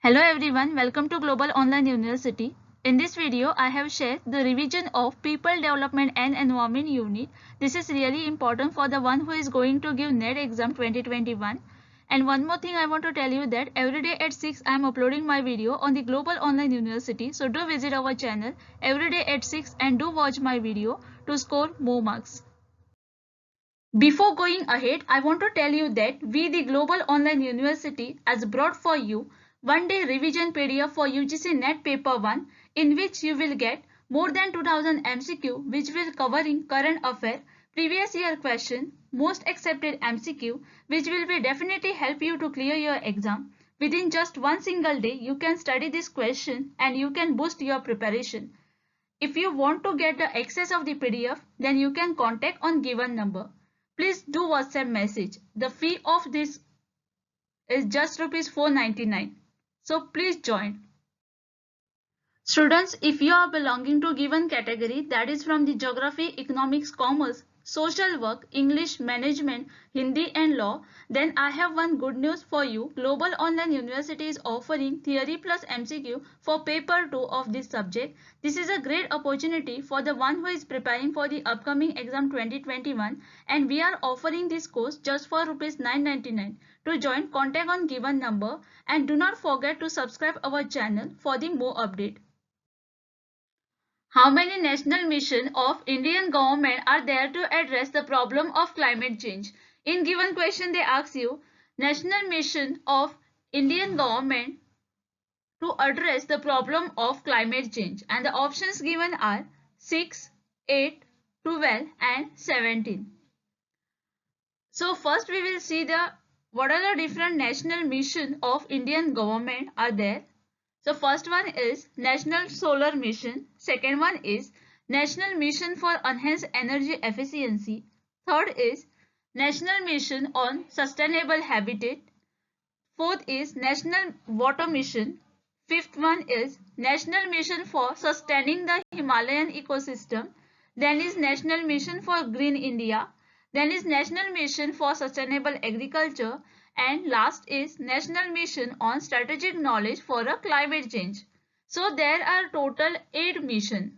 Hello everyone, welcome to Global Online University. In this video, I have shared the revision of People Development and Environment Unit. This is really important for the one who is going to give NET exam 2021. And one more thing I want to tell you that every day at 6 I am uploading my video on the Global Online University. So do visit our channel every day at 6 and do watch my video to score more marks. Before going ahead, I want to tell you that we, the Global Online University, has brought for you one-day revision PDF for UGC NET Paper 1, in which you will get more than 2000 MCQ, which will covering current affair, previous year question, most accepted MCQ, which will be definitely help you to clear your exam. Within just one single day, you can study this question and you can boost your preparation. If you want to get the access of the PDF, then you can contact on given number. Please do WhatsApp message. The fee of this is just rupees 499. So please join. Students, if you are belonging to given category, that is from the geography, economics, commerce, social work, English, management, Hindi and law, then I have one good news for you. Global Online University is offering theory plus MCQ for paper 2 of this subject. This is a great opportunity for the one who is preparing for the upcoming exam 2021, and we are offering this course just for rupees 999. To join, contact on given number and do not forget to subscribe our channel for the more update. How many national missions of Indian government are there to address the problem of climate change? In given question they ask you national mission of Indian government to address the problem of climate change, and the options given are 6, 8, 12 and 17. So first we will see what are the different national mission of Indian government are there. So first one is National Solar Mission. Second one is National Mission for Enhanced Energy Efficiency. Third is National Mission on Sustainable Habitat. Fourth is National Water Mission. Fifth one is National Mission for Sustaining the Himalayan Ecosystem. Then is National Mission for Green India. Then is National Mission for Sustainable Agriculture. And last is National Mission on Strategic Knowledge for a Climate Change. So there are total 8 missions.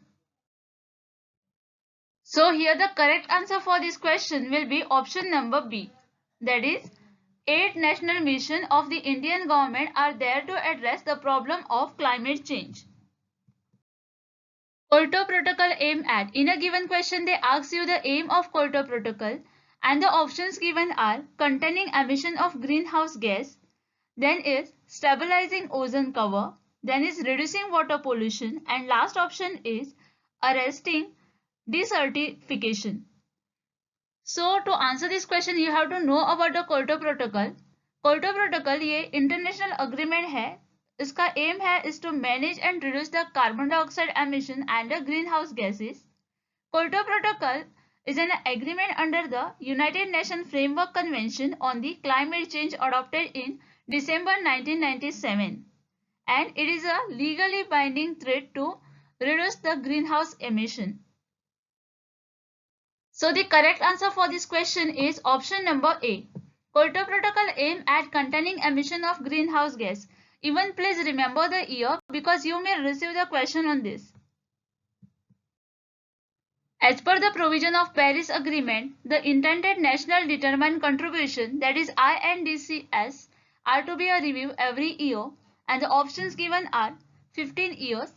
So here the correct answer for this question will be option number B. That is 8 national missions of the Indian government are there to address the problem of climate change. Kyoto Protocol aim at. In a given question they ask you the aim of Kyoto Protocol, and the options given are containing emission of greenhouse gas, then is stabilizing ozone cover, then is reducing water pollution, and last option is arresting desertification. So to answer this question you have to know about the Kyoto Protocol. Kyoto Protocol ये international agreement है. इसका M है is to manage and reduce the carbon dioxide emission and the greenhouse gases. Kyoto Protocol is an agreement under the United Nations Framework Convention on the Climate Change adopted in December 1997, and it is a legally binding threat to reduce the greenhouse emission. So the correct answer for this question is option number A. Kyoto Protocol aim at containing emission of greenhouse gas. Even please remember the year because you may receive the question on this. As per the provision of Paris Agreement, the intended national determined contribution, that is INDCS, are to be reviewed every year, and the options given are 15 years,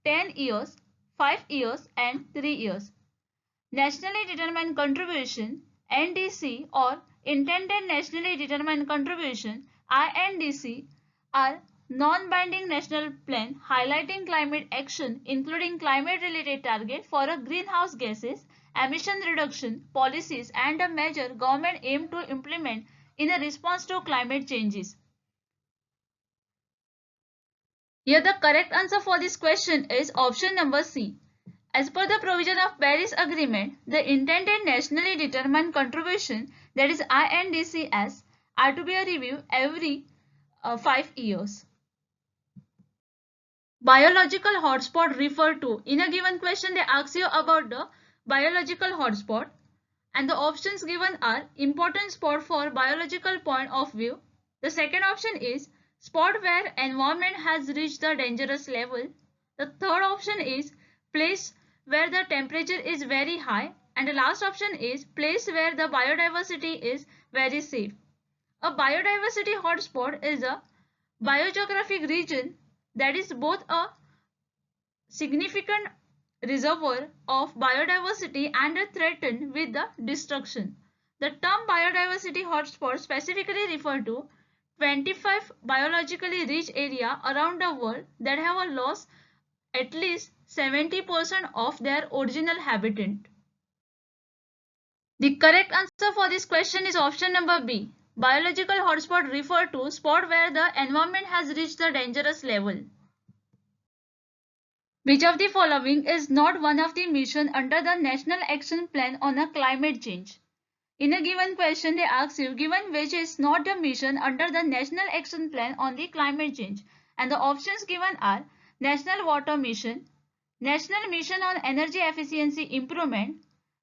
10 years, 5 years and 3 years. Nationally determined contribution NDC or intended nationally determined contribution INDC are non-binding national plan highlighting climate action including climate related target for a greenhouse gases emission reduction policies and a measure government aim to implement in a response to climate changes. Here the correct answer for this question is option number C. As per the provision of Paris Agreement, the intended nationally determined contribution, that is INDCS, are to be reviewed every 5 years. Biological hotspot referred to. In a given question, they ask you about the biological hotspot, and the options given are important spot for biological point of view. The second option is spot where environment has reached the dangerous level. The third option is place where the temperature is very high, and the last option is place where the biodiversity is very safe. A biodiversity hotspot is a biogeographic region that is both a significant reservoir of biodiversity and a threatened with the destruction. The term biodiversity hotspot specifically refers to 25 biologically rich areas around the world that have lost at least 70% of their original habitat. The correct answer for this question is option number B. Biological hotspot refer to spot where the environment has reached the dangerous level. Which of the following is not one of the mission under the National Action Plan on a Climate Change? In a given question, they ask you, given which is not the mission under the National Action Plan on the Climate Change? And the options given are National Water Mission, National Mission on Energy Efficiency Improvement,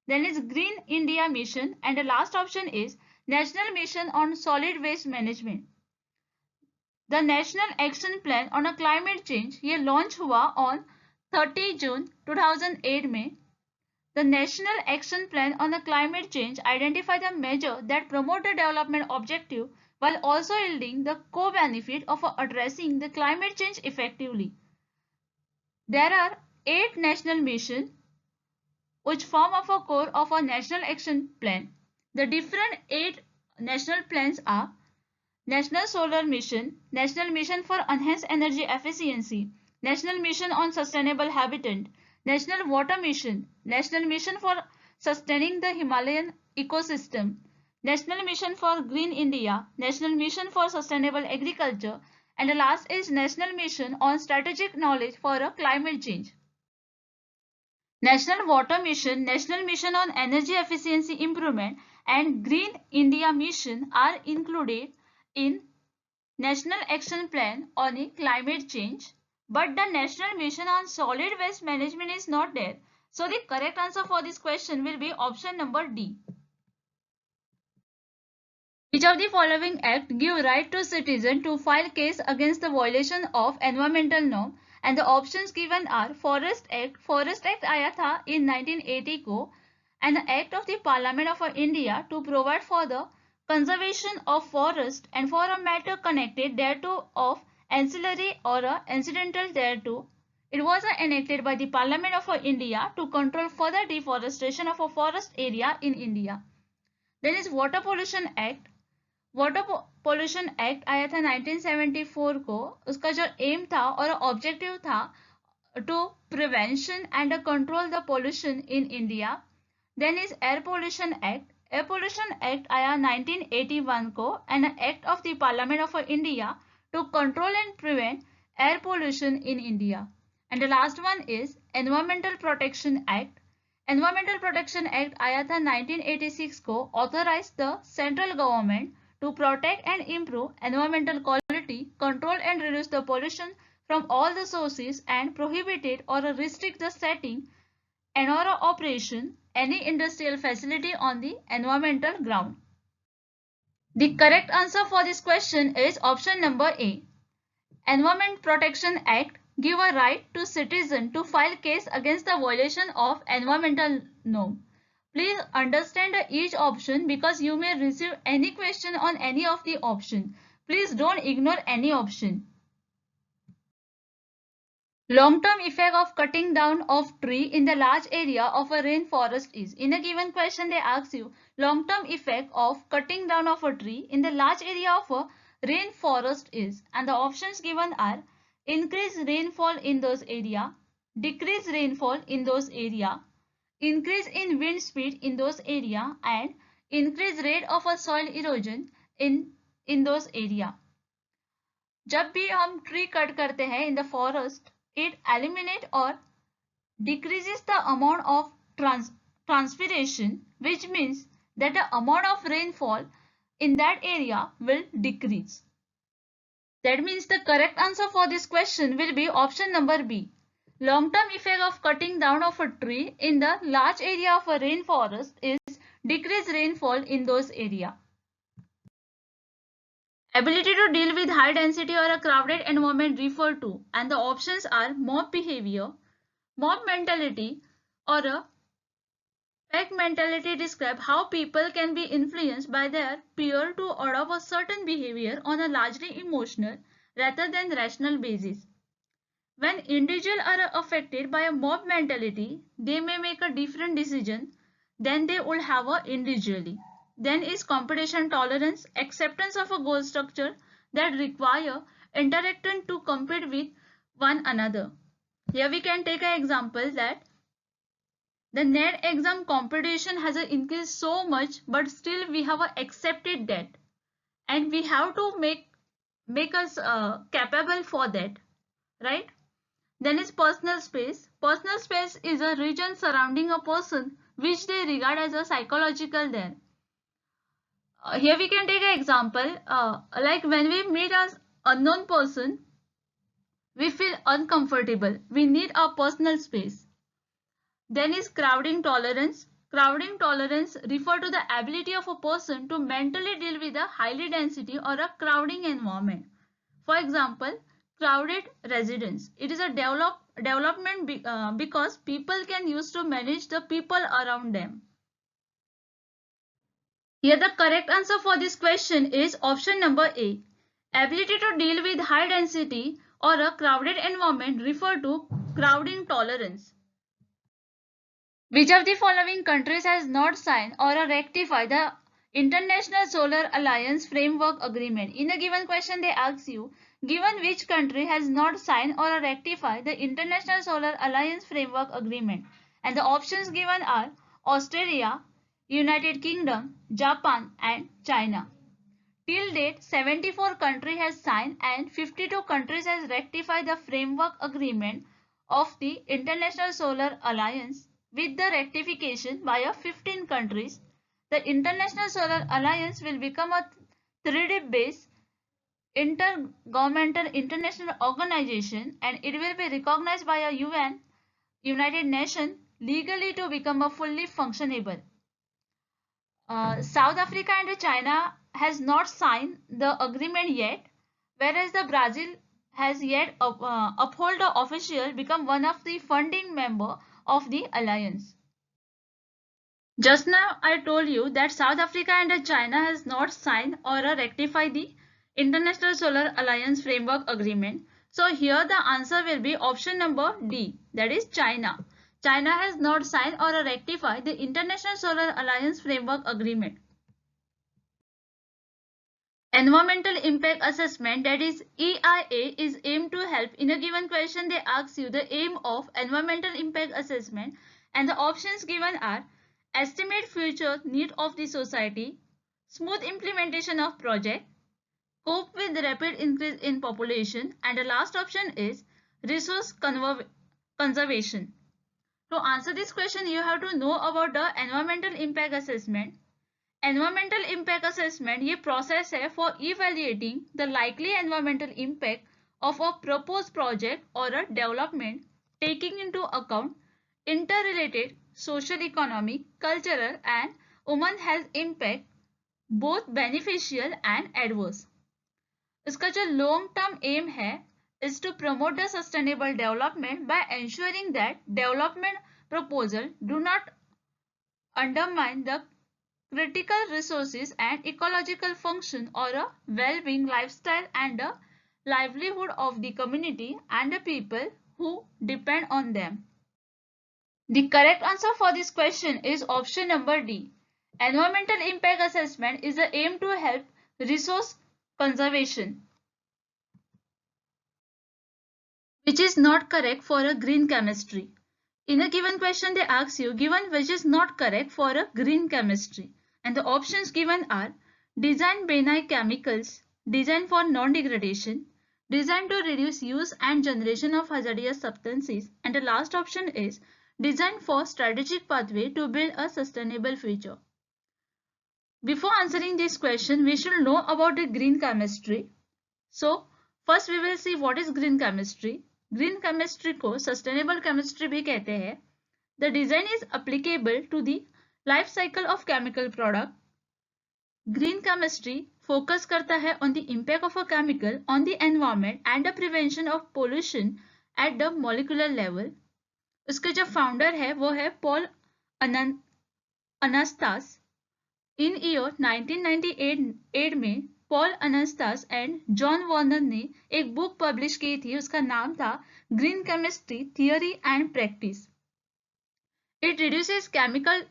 then is Green India Mission, and the last option is National Mission on Solid Waste Management. The National Action Plan on a Climate Change ये launch हुआ on 30 जून 2008 में. The National Action Plan on the Climate Change identified the measures that promote the development objective while also yielding the co-benefit of addressing the climate change effectively. There are 8 national missions which form of a core of a National Action Plan. The different 8 national plans are National Solar Mission, National Mission for Enhanced Energy Efficiency, National Mission on Sustainable Habitat, National Water Mission, National Mission for Sustaining the Himalayan Ecosystem, National Mission for Green India, National Mission for Sustainable Agriculture, and the last is National Mission on Strategic Knowledge for a Climate Change. National Water Mission, National Mission on Energy Efficiency Improvement, and Green India Mission are included in National Action Plan on a Climate Change. But the National Mission on Solid Waste Management is not there. So the correct answer for this question will be option number D. Which of the following act give right to citizen to file case against the violation of environmental norm? And the options given are Forest Act. Forest Act आया था in 1980 को, and the Act of the Parliament of India to provide for the conservation of forest and for a matter connected thereto of ancillary or incidental thereto. It was enacted by the Parliament of India to control further deforestation of a forest area in India. Then is Water Pollution Act. Water pollution act आया था 1974 को. उसका जो M था और objective था to prevention and control the pollution in India. Then is air pollution act. Air pollution act आया 1981 को and act of the parliament of India to control and prevent air pollution in India. And the last one is environmental protection act. Environmental protection act आया था 1986 को. Authorise the central government to protect and improve environmental quality, control and reduce the pollution from all the sources, and prohibited or restrict the setting and or operation any industrial facility on the environmental ground. The correct answer for this question is option number A. Environment Protection Act give a right to citizen to file case against the violation of environmental norm. Please understand each option because you may receive any question on any of the option. Please don't ignore any option. Long-term effect of cutting down of tree in the large area of a rainforest is. In a given question, they ask you long-term effect of cutting down of a tree in the large area of a rainforest is. And the options given are increase rainfall in those area, decrease rainfall in those area, increase in wind speed in those area, and increase rate of a soil erosion in those area. जब भी हम tree cut करते हैं in the forest, it eliminate or decreases the amount of transpiration, which means that the amount of rainfall in that area will decrease. That means the correct answer for this question will be option number B. Long-term effect of cutting down of a tree in the large area of a rainforest is decreased rainfall in those area. Ability to deal with high density or a crowded environment referred to, and the options are mob behavior, mob mentality, or a pack mentality. Describe how people can be influenced by their peer to adopt a certain behavior on a largely emotional rather than rational basis. When individuals are affected by a mob mentality, they may make a different decision than they would have individually. Then is competition tolerance, acceptance of a goal structure that require interaction to compete with one another. Here we can take an example that the NET exam competition has increased so much, but still we have accepted that, and we have to make us capable for that, right? Then is personal space. Personal space is a region surrounding a person which they regard as a psychological there. Here we can take an example, like when we meet as unknown person, we feel uncomfortable. We need a personal space. Then is crowding tolerance. Crowding tolerance refer to the ability of a person to mentally deal with a highly density or a crowding environment. For example, crowded residence. It is a development because people can use to manage the people around them. Here the correct answer for this question is option number A. Ability to deal with high density or a crowded environment refer to crowding tolerance. Which of the following countries has not signed or ratified the International Solar Alliance Framework Agreement? In a given question, they ask you, given which country has not signed or ratified the International Solar Alliance Framework Agreement? And the options given are Australia, United Kingdom, Japan, and China. Till date, 74 countries has signed and 52 countries has ratified the framework agreement of the International Solar Alliance. With the ratification by 15 countries, the International Solar Alliance will become a 3D based intergovernmental international organization, and it will be recognized by a UN, United Nations, legally to become a fully functionable. South Africa and China has not signed the agreement yet, whereas the Brazil has yet uphold the official become one of the founding member of the alliance. Just now I told you that South Africa and China has not signed or ratified the International Solar Alliance Framework Agreement. So here the answer will be option number D, that is China. China has not signed or ratified the International Solar Alliance Framework Agreement. Environmental Impact Assessment, that is EIA, is aimed to help. In a given question they ask you the aim of Environmental Impact Assessment, and the options given are estimate future need of the society, smooth implementation of project, cope with the rapid increase in population, and the last option is resource conservation. To answer this question, you have to know about the Environmental Impact Assessment. Environmental impact assessment ये process है for evaluating the likely environmental impact of a proposed project or a development, taking into account interrelated social, economic, cultural and human health impact, both beneficial and adverse. इसका जो long term aim है is to promote the sustainable development by ensuring that development proposal do not undermine the critical resources and ecological function or a well-being lifestyle and a livelihood of the community and the people who depend on them. The correct answer for this question is option number D. Environmental impact assessment is the aim to help resource conservation, which is not correct for a green chemistry. In a given question they ask you given which is not correct for a green chemistry, and the options given are design benign chemicals, design for non-degradation, design to reduce use and generation of hazardous substances, and the last option is design for strategic pathway to build a sustainable future. Before answering this question, we should know about the green chemistry. So first we will see what is green chemistry. Green chemistry को sustainable chemistry भी कहते हैं. The design is applicable to the life cycle of chemical product. Green chemistry focus करता है on the impact of a chemical on the environment and the prevention of pollution at the molecular level. उसके जो founder है वो है Paul अनास्तास। इन year 1998 में Paul अनास्तास and John Warner ने एक बुक पब्लिश की थी, उसका नाम था green chemistry theory and practice. It reduces chemical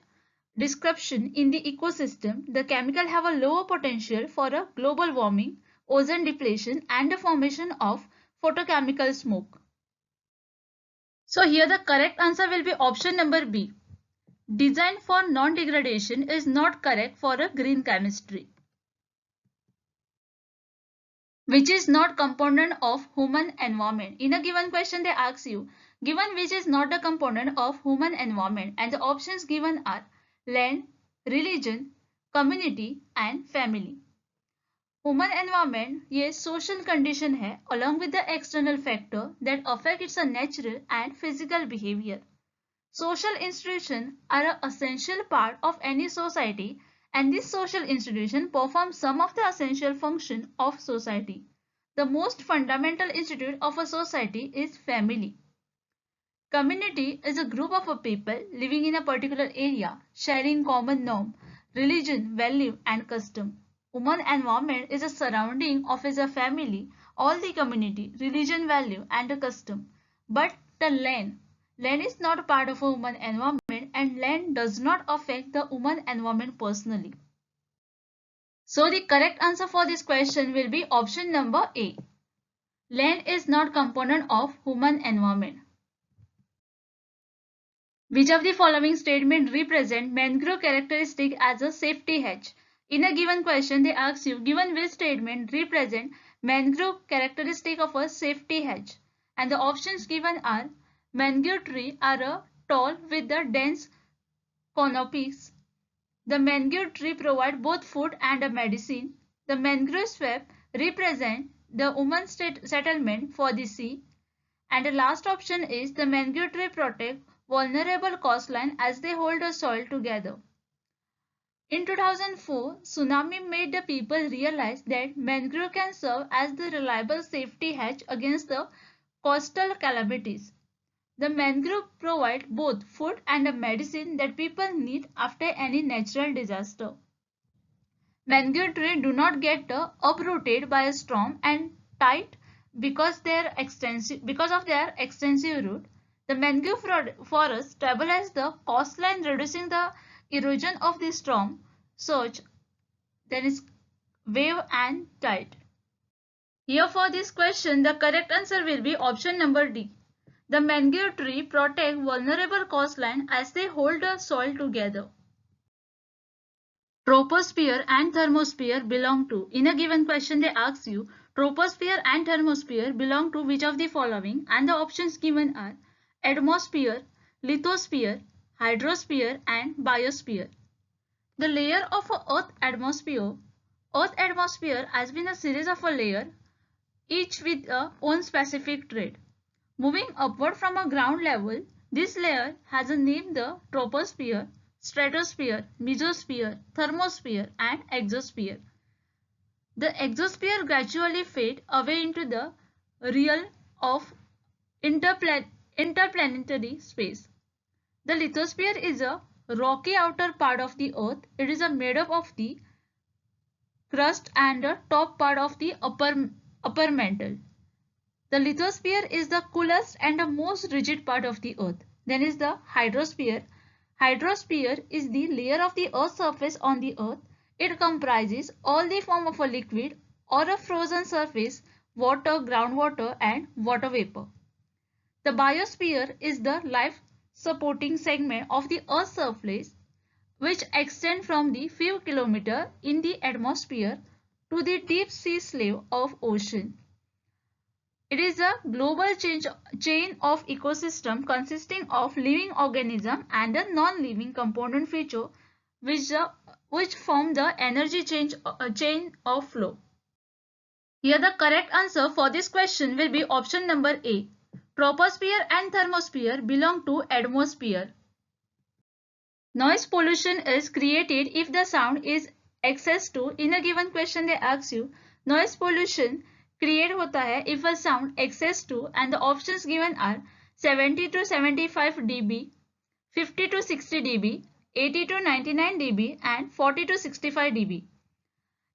disruption in the ecosystem. The chemical have a lower potential for a global warming, ozone depletion, and the formation of photochemical smoke. So here the correct answer will be option number B. Design for non-degradation is not correct for a green chemistry, which is not component of human environment. In a given question they ask you, given which is not a component of human environment, and the options given are land, religion, community and family. Human environment ये social condition है along with the external factor that affect its natural and physical behavior. Social institutions are an essential part of any society, and this social institution performs some of the essential function of society. The most fundamental institute of a society is family. Community is a group of people living in a particular area, sharing common norm, religion, value and custom. Human environment is a surrounding of a family, all the community, religion, value and a custom. But the land is not part of a human environment, and land does not affect the human environment personally. So the correct answer for this question will be option number A. Land is not component of human environment. Which of the following statement represent mangrove characteristic as a safety hedge? In a given question, they ask you, given which statement represent mangrove characteristic of a safety hedge? And the options given are, mangrove tree are tall with the dense canopies. The mangrove tree provide both food and a medicine. The mangrove swamp represent the human settlement for the sea. And the last option is, the mangrove tree protect vulnerable coastline as they hold the soil together. In 2004, tsunami made the people realize that mangrove can serve as the reliable safety hedge against the coastal calamities. The mangrove provide both food and a medicine that people need after any natural disaster. Mangrove trees do not get uprooted by a storm and tight because of their extensive root. The mangrove forest stabilize the coastline, reducing the erosion of the storm surge, then is wave and tide. Here for this question, the correct answer will be option number D. The mangrove tree protect vulnerable coastline as they hold the soil together. Troposphere and thermosphere belong to. In a given question they ask you, troposphere and thermosphere belong to which of the following, and the options given are atmosphere, lithosphere, hydrosphere and biosphere. The layer of Earth atmosphere has been a series of a layer, each with a own specific trait. Moving upward from a ground level, this layer has a name, the troposphere, stratosphere, mesosphere, thermosphere and exosphere. The exosphere gradually fades away into the realm of interplanetary space. The lithosphere is a rocky outer part of the Earth. It is made up of the crust and the top part of the upper mantle. The lithosphere is the coolest and the most rigid part of the Earth. Then is the hydrosphere. Hydrosphere is the layer of the Earth's surface on the Earth. It comprises all the form of a liquid or a frozen surface, water, groundwater and water vapor. The biosphere is the life-supporting segment of the Earth's surface, which extend from the few kilometers in the atmosphere to the deep sea slave of ocean. It is a global chain of ecosystem consisting of living organism and a non-living component feature which form the energy chain of flow. Here the correct answer for this question will be option number A. Troposphere and thermosphere belong to atmosphere. Noise pollution is created if the sound is access to, in a given question they ask you, noise pollution create होता है if a sound access to, and the options given are 70 to 75 dB, 50 to 60 dB, 80 to 99 dB and 40 to 65 dB.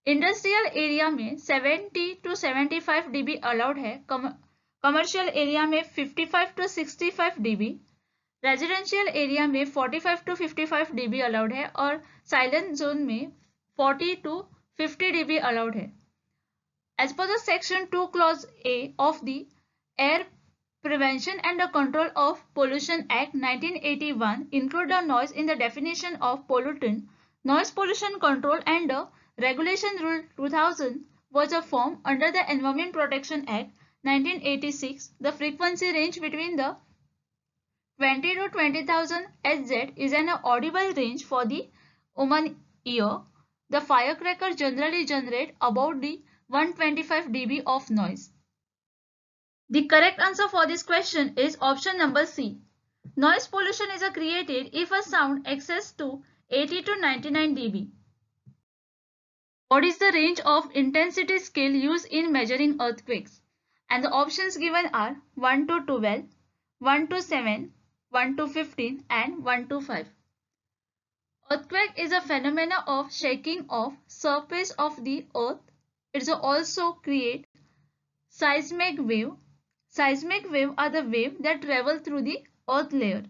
Industrial area में 70 to 75 dB allowed है, commercial area में 55 to 65 dB, residential area में 45 to 55 dB allowed है और silent zone में 40 to 50 dB allowed है. As per the section 2 clause A of the Air Prevention and the Control of Pollution Act 1981 include the noise in the definition of pollutant. Noise pollution control and the Regulation Rule 2000 was a form under the Environment Protection Act 1986. The frequency range between the 20 to 20,000 Hz is an audible range for the human ear. The firecracker generally generate about the 125 dB of noise. The correct answer for this question is option number C. Noise pollution is created if a sound exceeds to 80 to 99 dB. What is the range of intensity scale used in measuring earthquakes? And the options given are 1 to 12, 1 to 7, 1 to 15 and 1 to 5. Earthquake is a phenomena of shaking of surface of the earth. It also create seismic wave. Seismic wave are the wave that travel through the earth layer.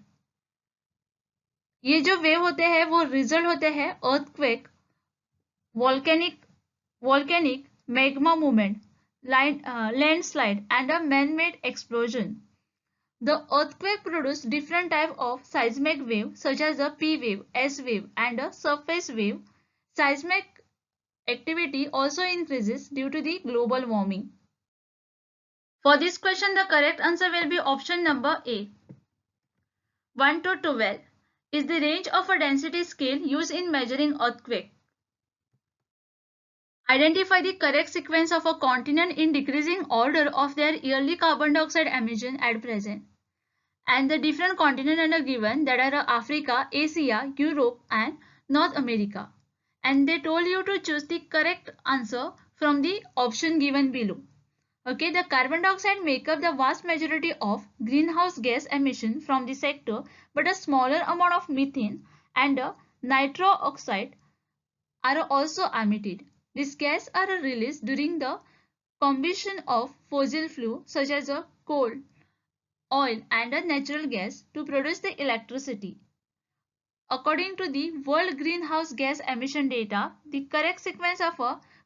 ये जो wave होते हैं वो result होते हैं earthquake, volcanic magma movement, landslide and a man-made explosion. The earthquake produce different type of seismic wave such as a P wave, S wave and a surface wave. Seismic activity also increases due to the global warming. For this question, the correct answer will be option number A. 1 to 12 is the range of a density scale used in measuring earthquake. Identify the correct sequence of a continent in decreasing order of their yearly carbon dioxide emission at present. And the different continents are given, that are Africa, Asia, Europe and North America. And they told you to choose the correct answer from the option given below. Okay, the carbon dioxide make up the vast majority of greenhouse gas emission from the sector, but a smaller amount of methane and nitro oxide are also emitted. These gases are released during the combustion of fossil fuel such as coal, oil and natural gas to produce the electricity. According to the World Greenhouse Gas Emission Data, the correct sequence of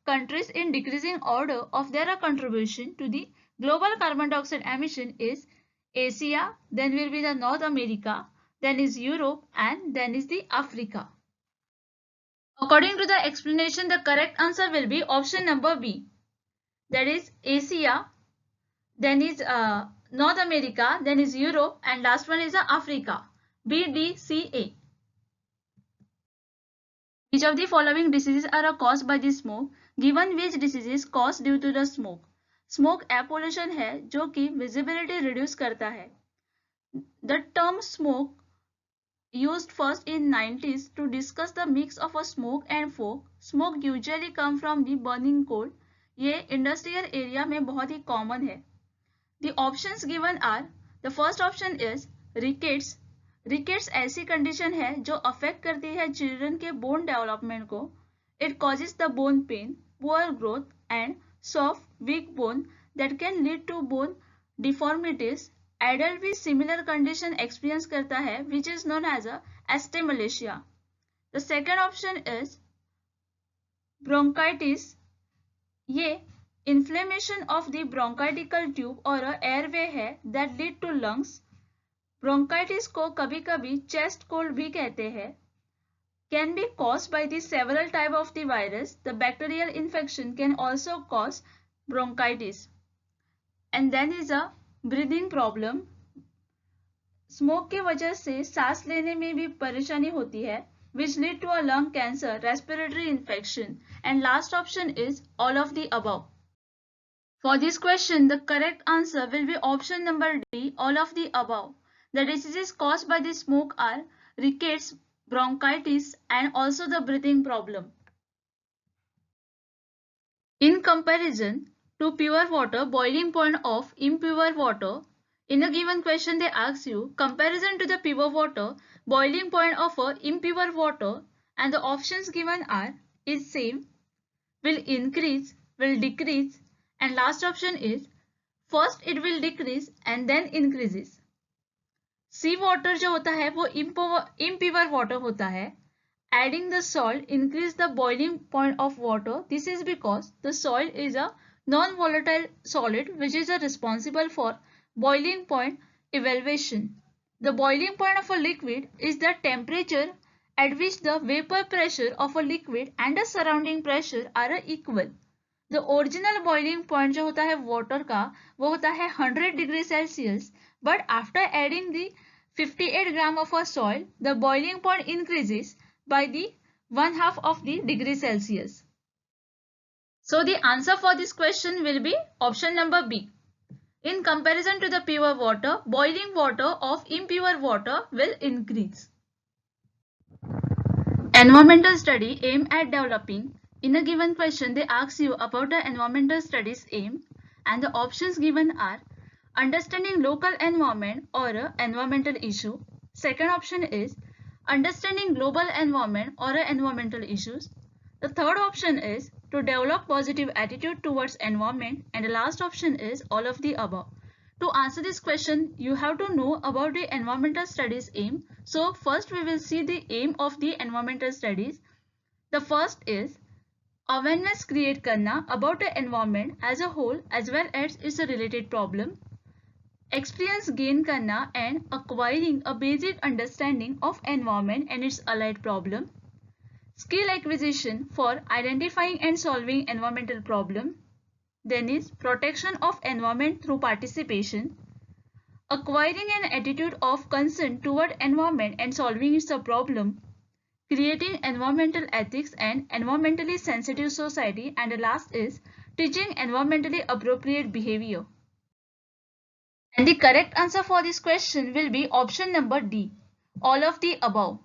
countries in decreasing order of their contribution to the global carbon dioxide emission is Asia, then will be the North America, then is Europe and then is the Africa. According to the explanation, the correct answer will be option number B. That is Asia, then is North America, then is Europe and last one is Africa. B, D, C, A. Which of the following diseases are caused by the smoke? Given which diseases caused due to the smoke? Smoke air pollution है जो कि visibility reduce करता है. The term smoke used first in 90s to discuss the mix of a smoke and fog. Smoke usually come from the burning coal. ये industrial area में बहुत ही common है. The options given are, the first option is rickets. Rickets ऐसी condition है जो affect करती है children के बोन डेवलपमेंट को. It causes the bone pain, poor growth and soft weak bone that can lead to bone deformities. Adult भी similar condition experience करता है which is known as osteomalacia. The second option is bronchitis. ये inflammation of the bronchial tube और airway है that lead to lungs. Bronchitis को कभी कभी chest cold भी कहते हैं. Can be caused by the several type of the virus. The bacterial infection can also cause bronchitis. And then is a breathing problem. Smoke की वजह से सांस लेने में भी परेशानी होती है which lead to a lung cancer, respiratory infection. And last option is all of the above. For this question, the correct answer will be option number D, all of the above. The diseases caused by the smoke are rickets, bronchitis and also the breathing problem. In comparison to pure water, boiling point of impure water. In a given question, they ask you comparison to the pure water, boiling point of a impure water, and the options given are is same, will increase, will decrease, and last option is first it will decrease and then increases. Sea water जो होता है वो impure water होता है. Adding the salt increase the boiling point of water. This is because the salt is a non-volatile solid which is responsible for boiling point evaluation. The boiling point of a liquid is the temperature at which the vapor pressure of a liquid and the surrounding pressure are equal. The original boiling point जो होता है water का वो होता है 100 degree Celsius, but after adding the 58 gram of a salt, the boiling point increases by the 1/2 of the degree Celsius. So the answer for this question will be option number B. In comparison to the pure water, boiling water of impure water will increase. Environmental study aim at developing. In a given question, they ask you about the environmental studies aim, and the options given are understanding local environment or environmental issue. Second option is understanding global environment or environmental issues. The third option is to develop positive attitude towards environment, and the last option is all of the above. To answer this question, you have to know about the environmental studies aim. So first we will see the aim of the environmental studies. The first is awareness create करना about the environment as a whole as well as its related problem. Experience gain करना and acquiring a basic understanding of environment and its allied problem. Skill acquisition for identifying and solving environmental problem. Then is protection of environment through participation. Acquiring an attitude of concern toward environment and solving its problem. Creating environmental ethics and environmentally sensitive society, and the last is teaching environmentally appropriate behavior. And the correct answer for this question will be option number D, all of the above.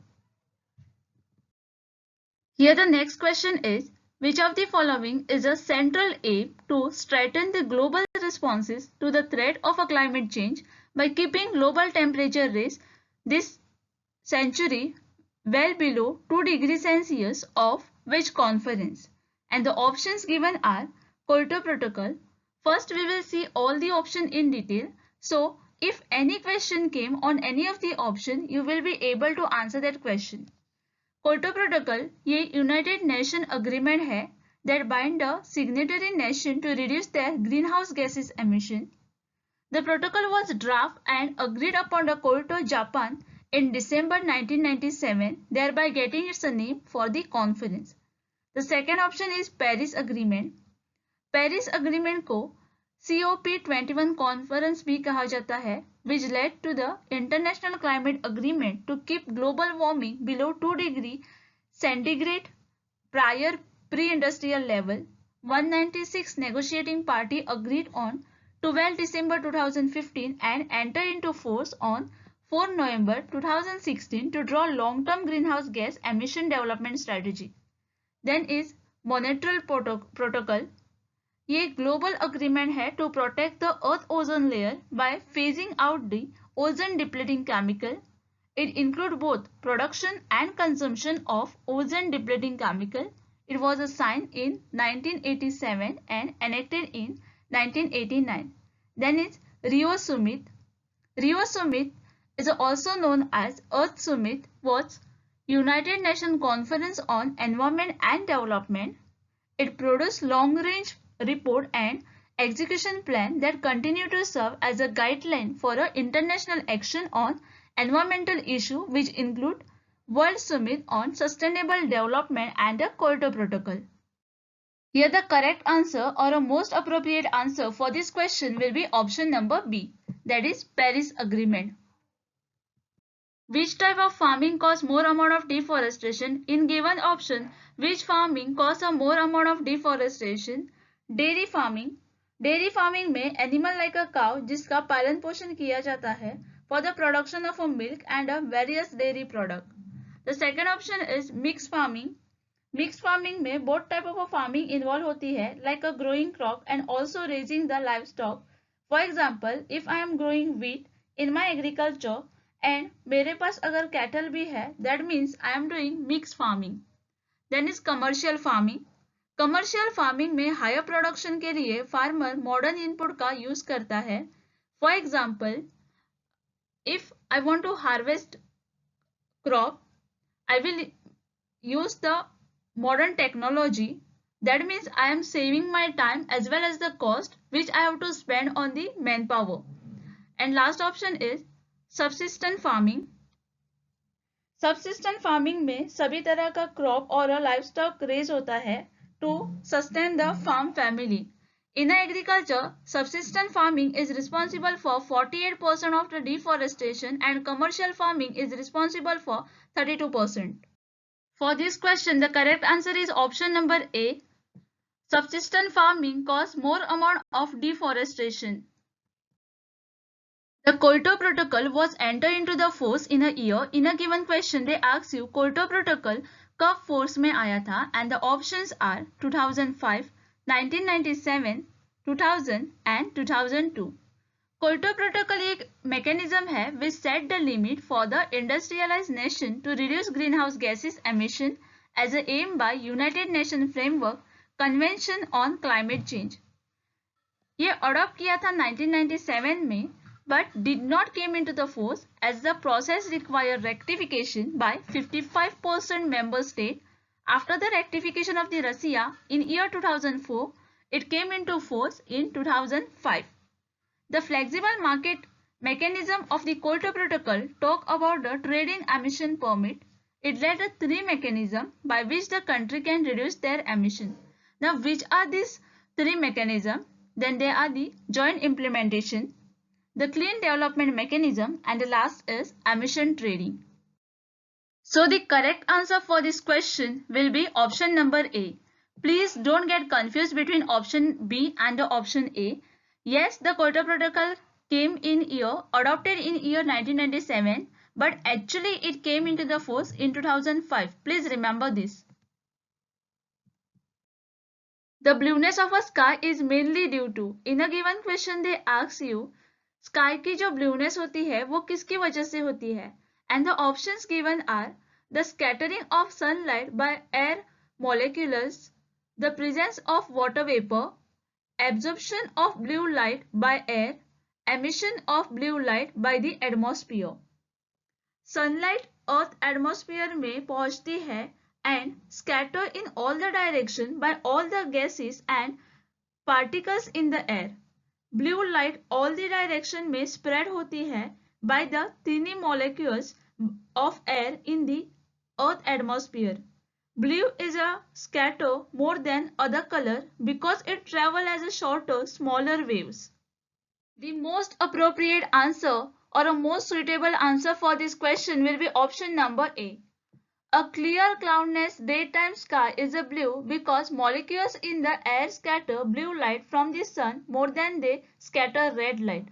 Here the next question is, which of the following is a central aim to strengthen the global responses to the threat of a climate change by keeping global temperature rise this century well below 2 degrees Celsius of which conference? And the options given are Kyoto Protocol. First we will see all the options in detail. So if any question came on any of the option, you will be able to answer that question. Kyoto Protocol ये United nation agreement है that bind the signatory nation to reduce their greenhouse gases emission. The protocol was drafted and agreed upon the Kyoto, Japan in December 1997, thereby getting its name for the conference. The second option is Paris Agreement. Paris Agreement को COP21 conference भी कहा जाता है, which led to the International Climate Agreement to keep global warming below 2 degree centigrade prior pre-industrial level. 196 negotiating party agreed on 12 December 2015 and entered into force on 4 November 2016 to draw long-term greenhouse gas emission development strategy. Then is Montreal Protocol. ये global agreement है to protect the earth ozone layer by phasing out the ozone depleting chemical. It includes both production and consumption of ozone depleting chemical. It was signed in 1987 and enacted in 1989. Then is Rio Summit. Rio Summit is also known as Earth Summit, was United Nations Conference on Environment and Development. It produced long-range report and execution plan that continue to serve as a guideline for international action on environmental issue, which include World Summit on Sustainable Development and the Kyoto Protocol. Here the correct answer or a most appropriate answer for this question will be option number B, that is Paris Agreement. Which type of farming causes more amount of deforestation? In given option, which farming causes a more amount of deforestation? Dairy farming. Dairy farming में animal like a cow जिसका पालन पोषण किया जाता है for the production of a milk and a various dairy product. The second option is mixed farming. Mix farming में both type of farming involve होती है, like a growing crop and also raising the livestock. For example, if I am growing wheat in my agriculture and मेरे पास अगर cattle भी है, that means I am doing mix farming. Then is commercial farming. Commercial farming में higher production के लिए farmer modern input का use करता है. फॉर एग्जाम्पल, if I want to harvest crop, I will use the modern technology. That means I am saving my time as well as the cost which I have to spend on the manpower. And last option is subsistence farming. Subsistence farming में सभी तरह का crop और livestock raise होता है to sustain the farm family. In agriculture, subsistence farming is responsible for 48% of the deforestation and commercial farming is responsible for 32%. For this question, the correct answer is option number A. Subsistence farming causes more amount of deforestation. The Kyoto Protocol was entered into the force in a year. In a given question, they ask you Kyoto Protocol कब force में आया था, and the options are 2005, 1997, 2000 and 2002. Kyoto Protocol एक mechanism है which set the limit for the industrialized nation to reduce greenhouse gases emission as a aim by United Nations Framework Convention on Climate Change. ये adopt किया था 1997 में, but did not came into the force as the process required rectification by 55% member state. After the rectification of the Russia in year 2004, it came into force in 2005. The flexible market mechanism of the Kyoto Protocol talk about the trade in emission permit. It led to three mechanisms by which the country can reduce their emission. Now, which are these three mechanisms? Then they are the joint implementation, the clean development mechanism, and the last is emission trading. So the correct answer for this question will be option number A. Please don't get confused between option B and the option A. Yes, the Kyoto Protocol came in adopted in year 1997, but actually it came into the force in 2005. Please remember this. The blueness of a sky is mainly due to, in a given question they ask you, sky की जो blueness होती है वो किसकी वजह से होती है? And the options given are the scattering of sunlight by air molecules, the presence of water vapor, absorption of blue light by air, emission of blue light by the atmosphere. Sunlight earth atmosphere में पहुंचती है and scatter in all the direction by all the gases and particles in the air. Blue light all the direction में spread होती है by the tiny molecules of air in the earth atmosphere. Blue is a scatter more than other color because it travel as a shorter, smaller waves. The most appropriate answer or a most suitable answer for this question will be option number A. A clear cloudless daytime sky is a blue because molecules in the air scatter blue light from the sun more than they scatter red light.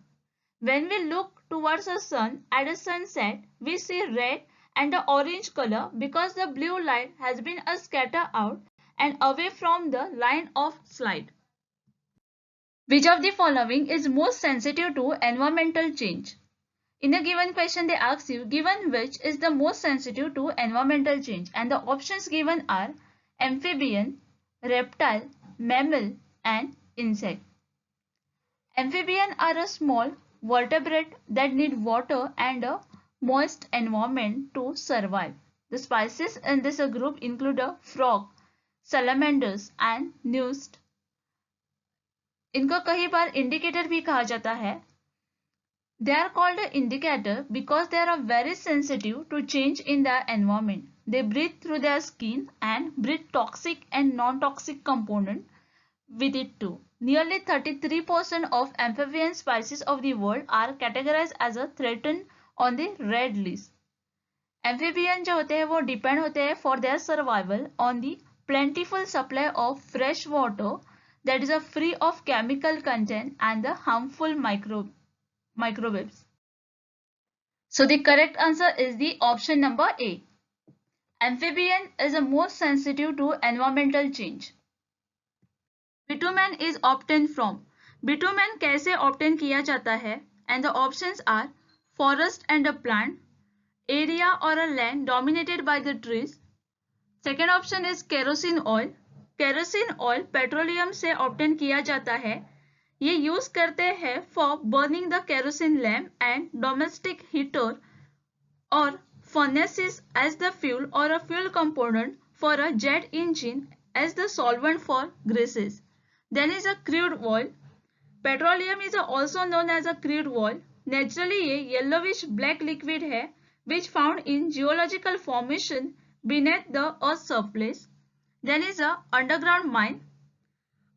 When we look towards the sun at a sunset, we see red and the orange color because the blue light has been scattered out and away from the line of sight. Which of the following is most sensitive to environmental change? In a given question they ask you, given which is the most sensitive to environmental change, and the options given are amphibian, reptile, mammal and insect. Amphibians are a small vertebrate that need water and a moist environment to survive. The species in this group include a frog, salamanders and newt. इनको कई बार indicator भी कहा जाता है. They are called an indicator because they are very sensitive to change in the environment. They breathe through their skin and breathe toxic and non-toxic component with it too. Nearly 33% of amphibian species of the world are categorized as a threatened on the red list. Amphibian जो होते हैं वो depend होते हैं for their survival on the plentiful supply of fresh water that is free of chemical content and the harmful microbes. So the correct answer is the option number A. Amphibian is the most sensitive to environmental change. Bitumen is obtained from. Bitumen कैसे obtain किया जाता है? And the options are forest and a plant, area or a land dominated by the trees. Second option is kerosene oil. Kerosene oil petroleum से obtain किया जाता है. ये use करते हैं for burning the kerosene lamp and domestic heater or furnaces as the fuel or a fuel component for a jet engine as the solvent for greases. Then is a crude oil. Petroleum is also known as a crude oil. Naturally ये yellowish black liquid है which found in geological formation beneath the earth's surface. Then is a underground mine.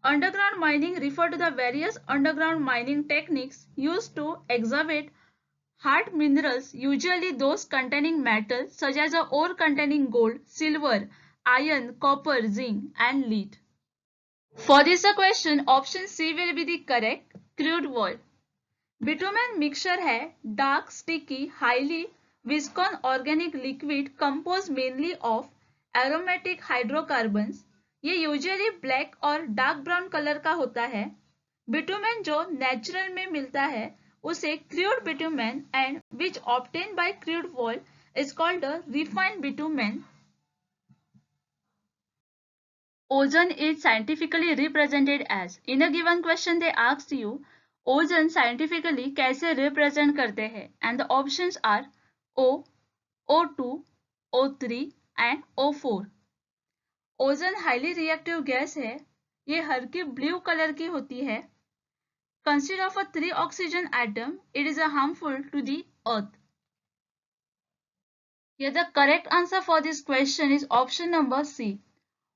Underground mining refer to the various underground mining techniques used to excavate hard minerals, usually those containing metal such as ore containing gold, silver, iron, copper, zinc and lead. For this question, option C will be the correct. Crude oil. Bitumen mixture है dark, sticky, highly viscous organic liquid composed mainly of aromatic hydrocarbons. ये usually black और dark brown colour का होता है. Bitumen जो natural में मिलता है उसे crude bitumen and which obtain bye crude oil is called the refined bitumen. Ozone is scientifically represented as. In a given question they asked you ozone scientifically कैसे represent करते हैं and the options are O, O2, O3 and O4. Ozone highly reactive gas है. ये हल्की blue colour की होती है. Consist of a 3 oxygen atom. It is harmful to the earth. Here the correct answer for this question is option number C.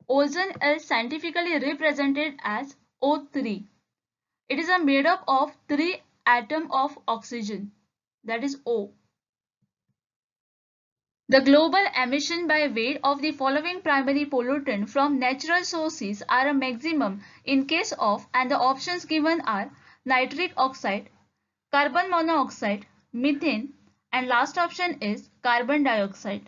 Ozone is scientifically represented as O3. It is made up of 3 atoms of oxygen, that is O. The global emission by weight of the following primary pollutant from natural sources are a maximum in case of, and the options given are nitric oxide, carbon monoxide, methane, and last option is carbon dioxide.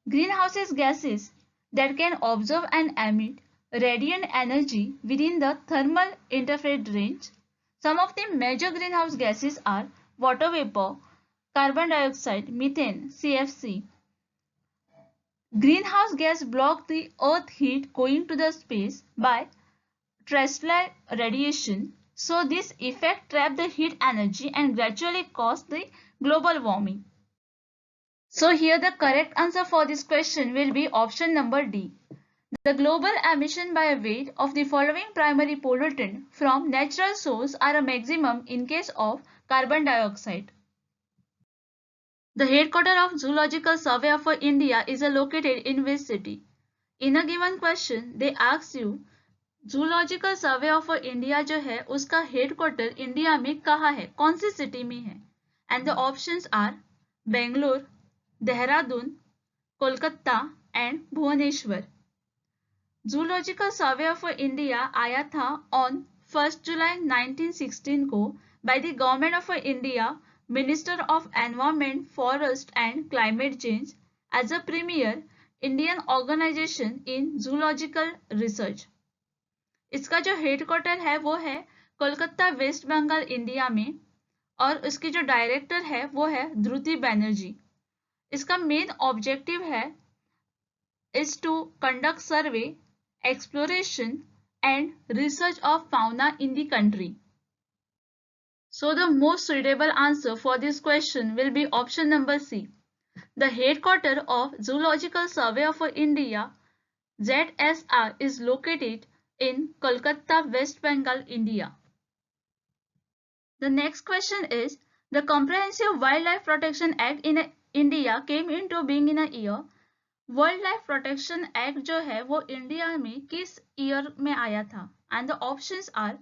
Greenhouse gases that can absorb and emit radiant energy within the thermal interface range. Some of the major greenhouse gases are water vapor, carbon dioxide, methane, CFC. Greenhouse gas block the earth heat going to the space by terrestrial radiation. So this effect trap the heat energy and gradually cause the global warming. So here the correct answer for this question will be option number D. The global emission by weight of the following primary pollutant from natural source are a maximum in case of carbon dioxide. The headquarters of Zoological Survey of India is located in which city? In a given question, they ask you Zoological Survey of India जो है उसका headquarter India में कहाँ है, कौन सी city में है? And the options are Bangalore, Dehradun, Kolkata and Bhubaneswar. Zoological survey of India आया था ऑन 1 जुलाई 1916 को by the government of India, minister of environment, forest and climate change as a premier Indian organisation in zoological research. इसका जो headquarter है वो है Kolkata, waste Bengal, India में, और उसकी जो डायरेक्टर है वो है ध्रुति बैनर्जी. इसका मेन ऑब्जेक्टिव है is to conduct survey, exploration and research of fauna in the country. So the most suitable answer for this question will be option number C. The headquarters of Zoological Survey of India, ZSR, is located in Kolkata, West Bengal, India. The next question is, the Comprehensive Wildlife Protection Act in India came into being in a year. World life protection act जो है वो India में किस year में आया था? And the options are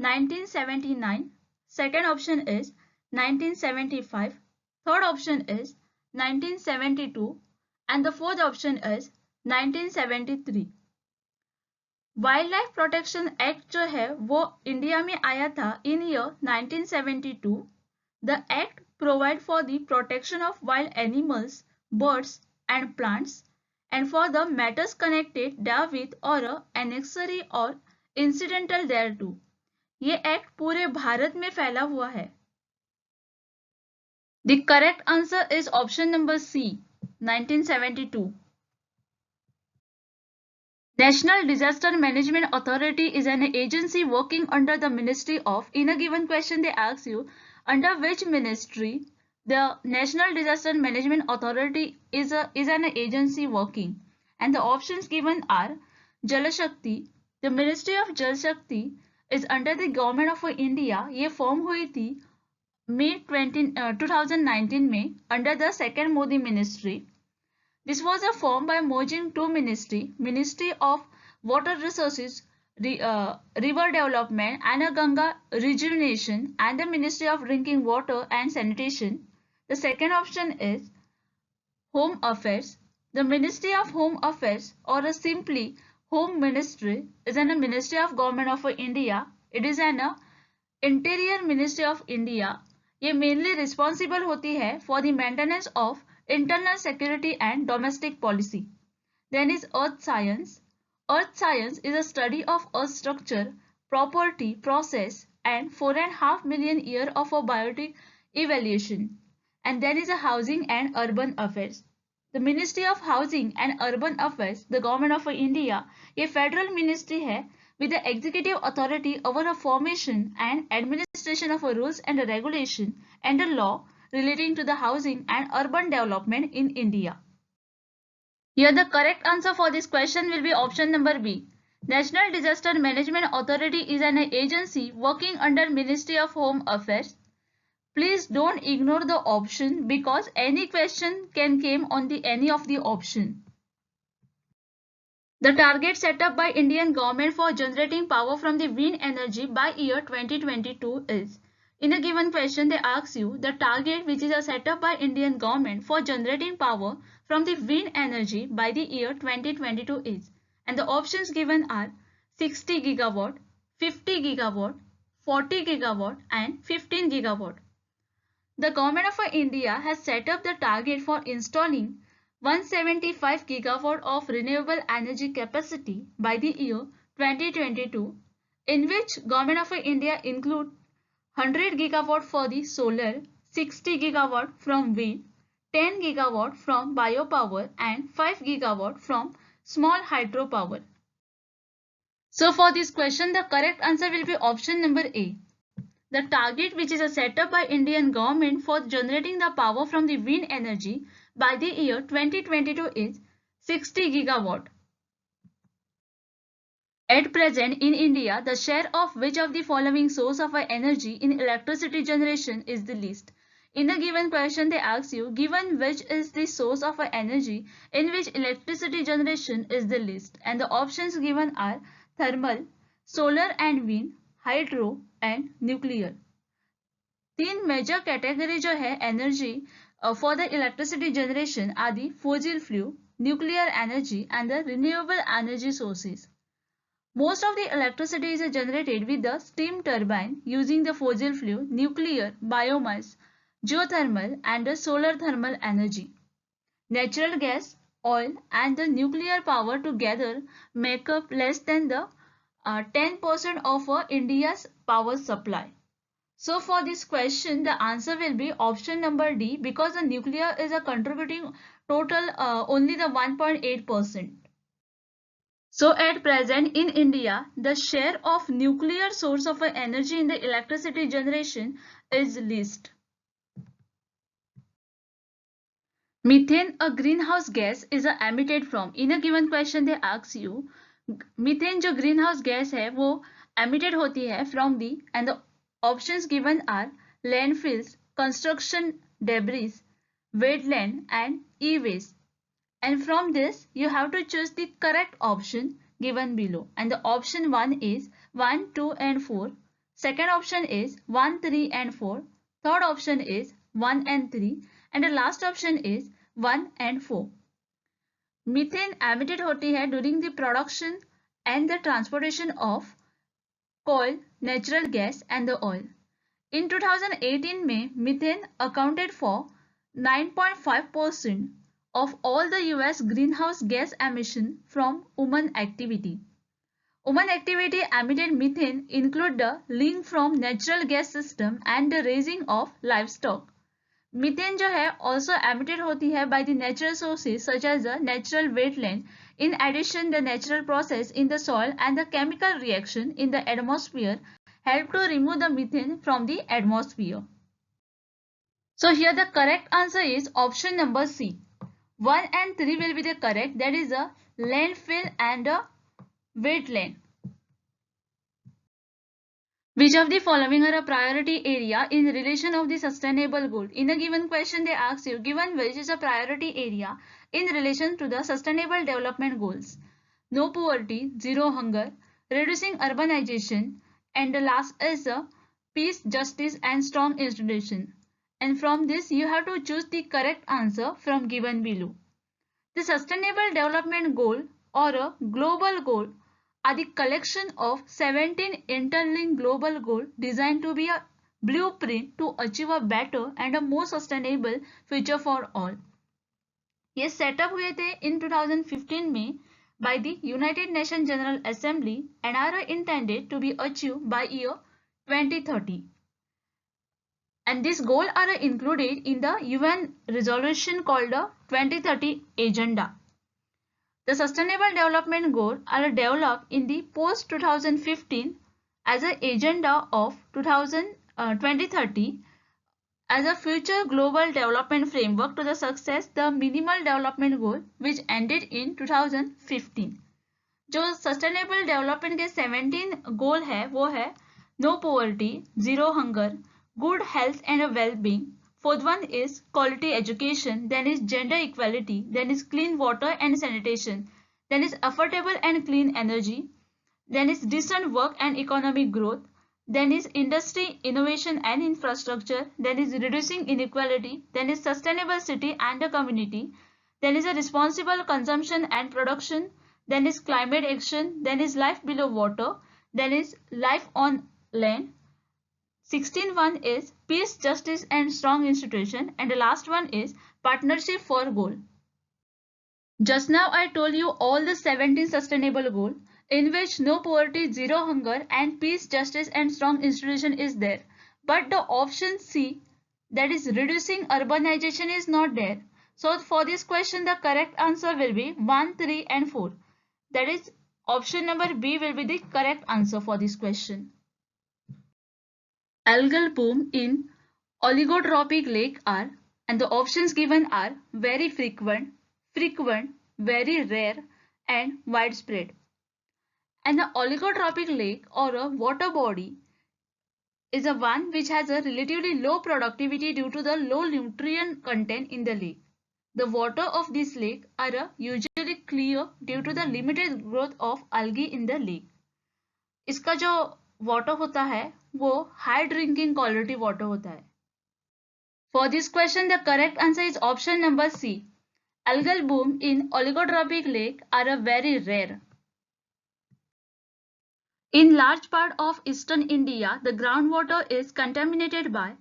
1979, second option is 1975, third option is 1972 and the fourth option is 1973. Wildlife protection act जो है वो इंडिया में आया था in year 1972. The act provide for the protection of wild animals, birds and plants and for the matters connected therewith or annexary or incidental thereto। ये act पूरे भारत में फैला हुआ है। The correct answer is option number C, 1972। National Disaster Management Authority is an agency working under the Ministry of, in a given question they ask you, under which ministry the National Disaster Management Authority is an agency working, and the options given are Jal Shakti। The Ministry of Jal Shakti is under the Government of India। ये form हुई थी May 2019 में under the second Modi ministry। This was a form by merging two ministries, Ministry of Water Resources, River Development and Ganga Rejuvenation, and the Ministry of Drinking Water and Sanitation. The second option is Home Affairs. The Ministry of Home Affairs, or simply Home Ministry, is a Ministry of Government of India. It is an Interior Ministry of India। ये mainly responsible होती है for the maintenance of internal security and domestic policy। Then is Earth Science। Earth Science is a study of Earth structure, property, process, and 4.5 million years of a biotic evaluation। And then is a Housing and Urban Affairs। The Ministry of Housing and Urban Affairs, the Government of India, ये federal ministry है with the executive authority over a formation and administration of a rules and a regulation and a law relating to the housing and urban development in India। Here the correct answer for this question will be option number B. National Disaster Management Authority is an agency working under Ministry of Home Affairs। Please don't ignore the option because any question can come on the any of the option। The target set up by Indian government for generating power from the wind energy by year 2022 is, in a given question they ask you the target which is set up by Indian government for generating power from the wind energy by the year 2022 is, and the options given are 60 gigawatt, 50 gigawatt, 40 gigawatt and 15 gigawatt। The Government of India has set up the target for installing 175 gigawatt of renewable energy capacity by the year 2022, in which Government of India include 100 gigawatt for the solar, 60 gigawatt from wind, 10 gigawatt from biopower and 5 gigawatt from small hydropower। So for this question the correct answer will be option number A। The target which is set up by Indian government for generating the power from the wind energy by the year 2022 is 60 gigawatt। At present in India, the share of which of the following source of energy in electricity generation is the least? In a given question they ask you, given which is the source of energy in which electricity generation is the least, and the options given are thermal, solar and wind, hydro and nuclear। तीन major category जो है energy for the electricity generation are the fossil fuel, nuclear energy and the renewable energy sources। Most of the electricity is generated with the steam turbine using the fossil fuel, nuclear, biomass, geothermal and the solar thermal energy। Natural gas, oil and the nuclear power together make up less than the 10% of India's power supply। So for this question, the answer will be option number D, because the nuclear is a contributing total only the 1.8%. So at present in India, the share of nuclear source of energy in the electricity generation is least। Methane, a greenhouse gas, is emitted from, in a given question they ask you, methane जो greenhouse gas है वो emitted होती है from the, and the options given are landfills, construction debris, wetland and e-waste, and from this you have to choose the correct option given below, and the option 1 is 1, 2 and 4, second option is 1, 3 and 4, third option is 1 and 3 and the last option is 1 and 4। Methane emitted होती है during the production and the transportation of coal, natural gas and the oil। In 2018 में methane accounted for 9.5% of all the US greenhouse gas emission from human activity. Human activity emitted methane include the link from natural gas system and the raising of livestock. Methane जो है also emitted होती है by the natural sources such as the natural wetland. In addition, the natural process in the soil and the chemical reaction in the atmosphere help to remove the methane from the atmosphere. So here the correct answer is option number C. 1 and 3 will be the correct, that is a landfill and a wetland. Which of the following are a priority area in relation of the sustainable goal? In a given question they ask you, given which is a priority area in relation to the sustainable development goals? No poverty, zero hunger, reducing urbanization, and the last is peace, justice and strong institution. And from this you have to choose the correct answer from given below. The Sustainable Development Goal or a global goal are the collection of 17 interlinked global goals designed to be a blueprint to achieve a better and a more sustainable future for all. ये setup हुए थे in 2015 में by the United Nations General Assembly and are intended to be achieved by year 2030. And these goals are included in the UN resolution called the 2030 Agenda. The Sustainable Development Goals are developed in the post-2015 as an agenda of 2030 as a future global development framework to the success the Minimal Development Goal which ended in 2015. जो Sustainable Development के 17 गोल है वो है No Poverty, Zero Hunger, Good Health and Well-being. Fourth one is quality education, then is gender equality, then is clean water and sanitation, then is affordable and clean energy, then is decent work and economic growth, then is industry, innovation and infrastructure, then is reducing inequality, then is sustainable city and the community, then is a responsible consumption and production, then is climate action, then is life below water, then is life on land. 16th one is peace, justice and strong institution, and the last one is partnership for goal. Just now I told you all the 17 sustainable goals in which no poverty, zero hunger and peace, justice and strong institution is there. But the option C, that is reducing urbanization, is not there. So for this question the correct answer will be 1, 3 and 4. That is option number B will be the correct answer for this question. Algal bloom in oligotrophic lake are, and the options given are very frequent, very rare and widespread. And the oligotrophic lake or a water body is a one which has a relatively low productivity due to the low nutrient content in the lake. The water of this lake are usually clear due to the limited growth of algae in the lake. इसका जो water होता है वो high drinking quality water होता है. For this question the correct answer is option number C. Algal bloom in oligotrophic lake are very rare. In large part of eastern India, the groundwater is contaminated by,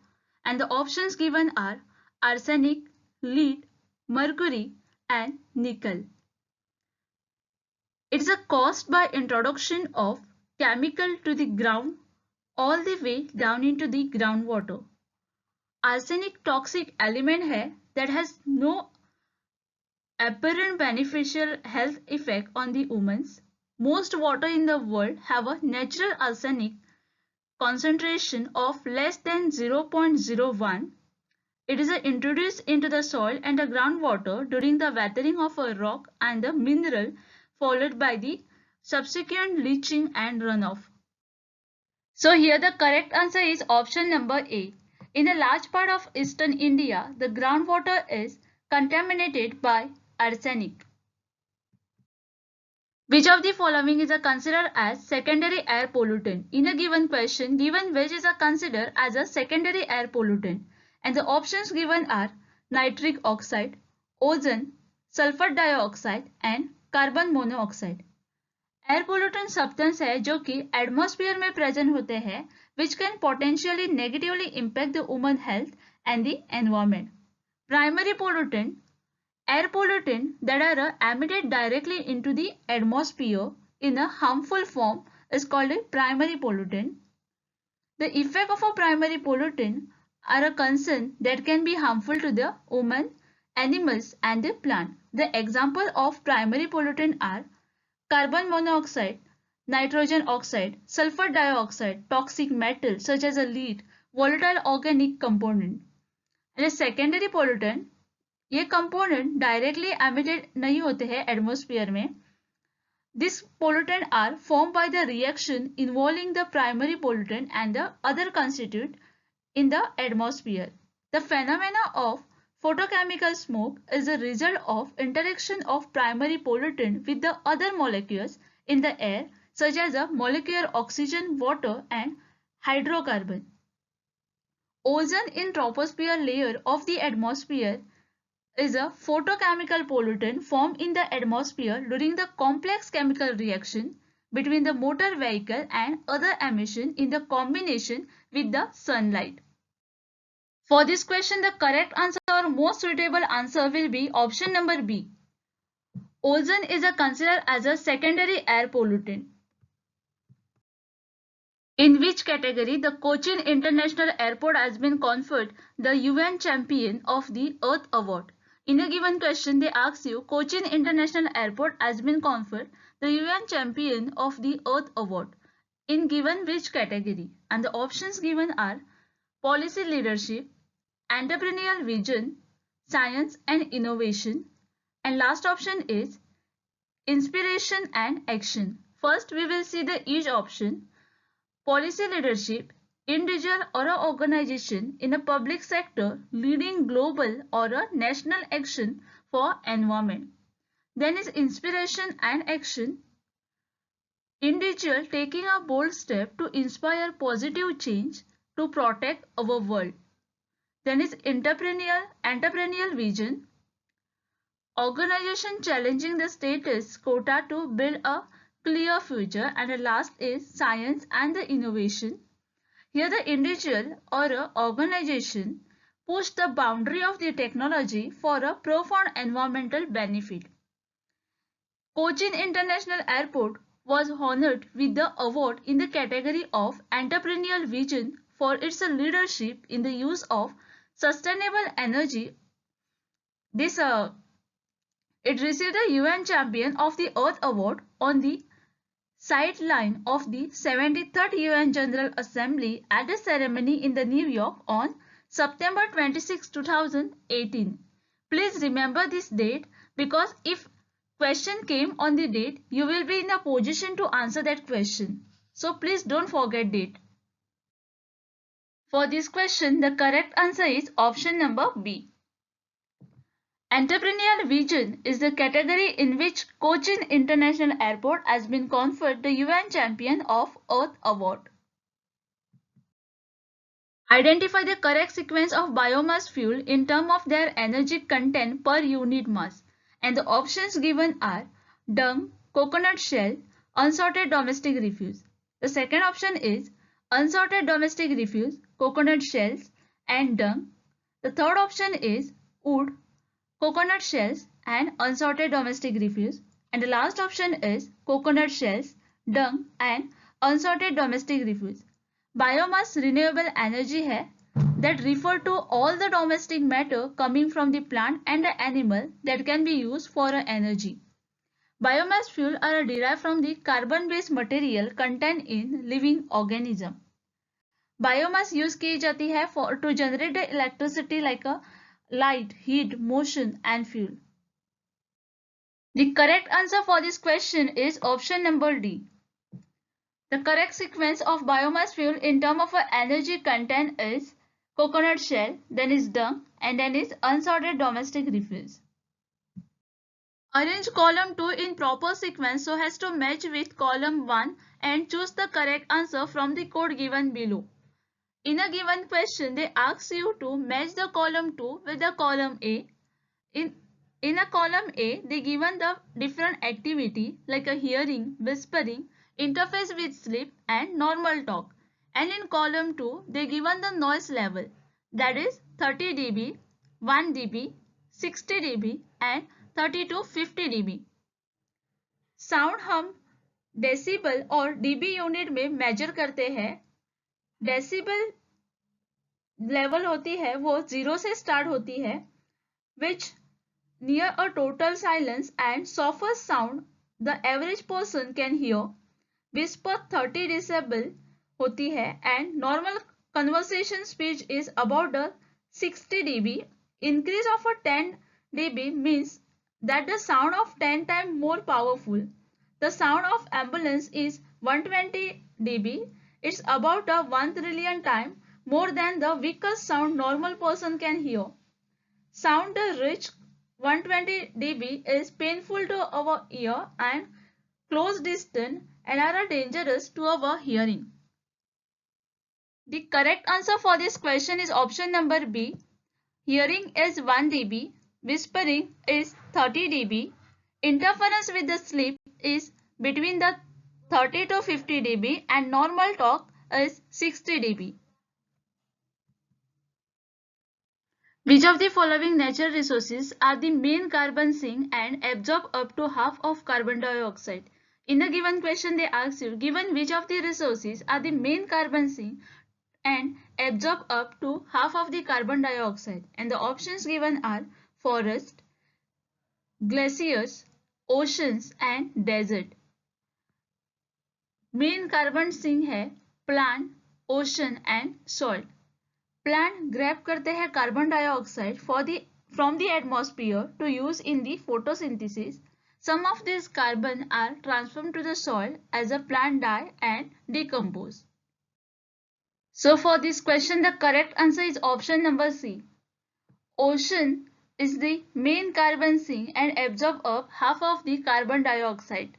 and the options given are arsenic, lead, mercury and nickel. It is caused by introduction of chemical to the ground all the way down into the groundwater. Arsenic toxic element है that has no apparent beneficial health effect on the humans. Most water in the world have a natural arsenic concentration of less than 0.01. It is introduced into the soil and the groundwater during the weathering of a rock and the mineral, followed by the subsequent leaching and runoff. So here the correct answer is option number A. In a large part of eastern India, the groundwater is contaminated by arsenic. Which of the following is considered as secondary air pollutant? In a given question, given which is considered as a secondary air pollutant, and the options given are nitric oxide, ozone, sulfur dioxide and carbon monoxide. Air pollutant substance है जो कि atmosphere में present होते हैं which can potentially negatively impact the human health and the environment. Primary pollutant Air pollutants that are emitted directly into the atmosphere in a harmful form is called a primary pollutant. The effect of a primary pollutant are a concern that can be harmful to the human, animals and the plant. The example of primary pollutant are carbon monoxide, nitrogen oxide, sulfur dioxide, toxic metal such as a lead, volatile organic component. And a secondary pollutant, ये component directly emitted नहीं होते हैं atmosphere में. These pollutants are formed by the reaction involving the primary pollutant and the other constituent in the atmosphere. The phenomena of photochemical smoke is a result of interaction of primary pollutant with the other molecules in the air such as the molecular oxygen, water and hydrocarbon. Ozone in troposphere layer of the atmosphere is a photochemical pollutant formed in the atmosphere during the complex chemical reaction between the motor vehicle and other emission in the combination with the sunlight. For this question, the correct answer or most suitable answer will be option number B. Ozone is considered as a secondary air pollutant. In which category the Cochin International Airport has been conferred the UN Champion of the Earth Award? In a given question, they ask you, Cochin International Airport has been conferred the UN Champion of the Earth Award. In given which category? And the options given are policy leadership, entrepreneurial vision, science and innovation. And last option is inspiration and action. First, we will see the each option. Policy leadership, individual or an organization in a public sector leading global or a national action for environment. Then is inspiration and action, individual taking a bold step to inspire positive change to protect our world. Then is entrepreneurial vision, organization challenging the status quo to build a clear future. And the last is science and the innovation. Here the individual or a organization push the boundary of the technology for a profound environmental benefit. Cochin International Airport was honored with the award in the category of entrepreneurial vision for its leadership in the use of sustainable energy. It received the UN Champion of the Earth Award on the sideline of the 73rd UN General Assembly at a ceremony in the New York on September 26, 2018. Please remember this date because if question came on the date, you will be in a position to answer that question. So please don't forget date. For this question, the correct answer is option number B. Entrepreneurial vision is the category in which Cochin International Airport has been conferred the UN Champion of Earth Award. Identify the correct sequence of biomass fuel in terms of their energy content per unit mass. And the options given are dung, coconut shell, unsorted domestic refuse. The second option is unsorted domestic refuse, coconut shells and dung. The third option is wood, coconut shells and unsorted domestic refuse. And the last option is coconut shells, dung and unsorted domestic refuse. Biomass renewable energy है that refer to all the domestic matter coming from the plant and the animal that can be used for energy. Biomass fuel are derived from the carbon-based material contained in living organism. Biomass use की जाती है to generate the electricity like a light, heat, motion and fuel. The correct answer for this question is option number D. The correct sequence of biomass fuel in terms of energy content is coconut shell, then is dung and then is unsorted domestic refuse. Arrange column 2 in proper sequence so as to match with column 1 and choose the correct answer from the code given below. In a given question, they ask you to match the column 2 with the column A. In a column A, they given the different activity like a hearing, whispering, interface with sleep and normal talk. And in column 2, they given the noise level that is 30 dB, 1 dB, 60 dB and 30 to 50 dB. Sound हम decibel और dB unit में major करते हैं. Decibel level होती है वो 0 से start होती है, which near a total silence and softest sound the average person can hear. Whisper 30 decibel होती है and normal conversation speech is about the 60 dB. Increase of a 10 dB means that the sound of 10 times more powerful. The sound of ambulance is 120 dB. It's about a 1 trillion time more than the weakest sound normal person can hear. Sound reach 120 dB is painful to our ear and close distance and are dangerous to our hearing. The correct answer for this question is option number B. Hearing is 1 dB, whispering is 30 dB, interference with the sleep is between the 30 to 50 dB and normal talk is 60 dB. Which of the following natural resources are the main carbon sink and absorb up to half of carbon dioxide? In the given question they ask you, given which of the resources are the main carbon sink and absorb up to half of the carbon dioxide, and the options given are forest, glaciers, oceans and desert. Main carbon sink है plant, ocean and soil. Plant grab करते हैं carbon dioxide from the atmosphere to use in the photosynthesis. Some of these carbon are transformed to the soil as a plant die and decompose. So for this question the correct answer is option number C. Ocean is the main carbon sink and absorb up half of the carbon dioxide.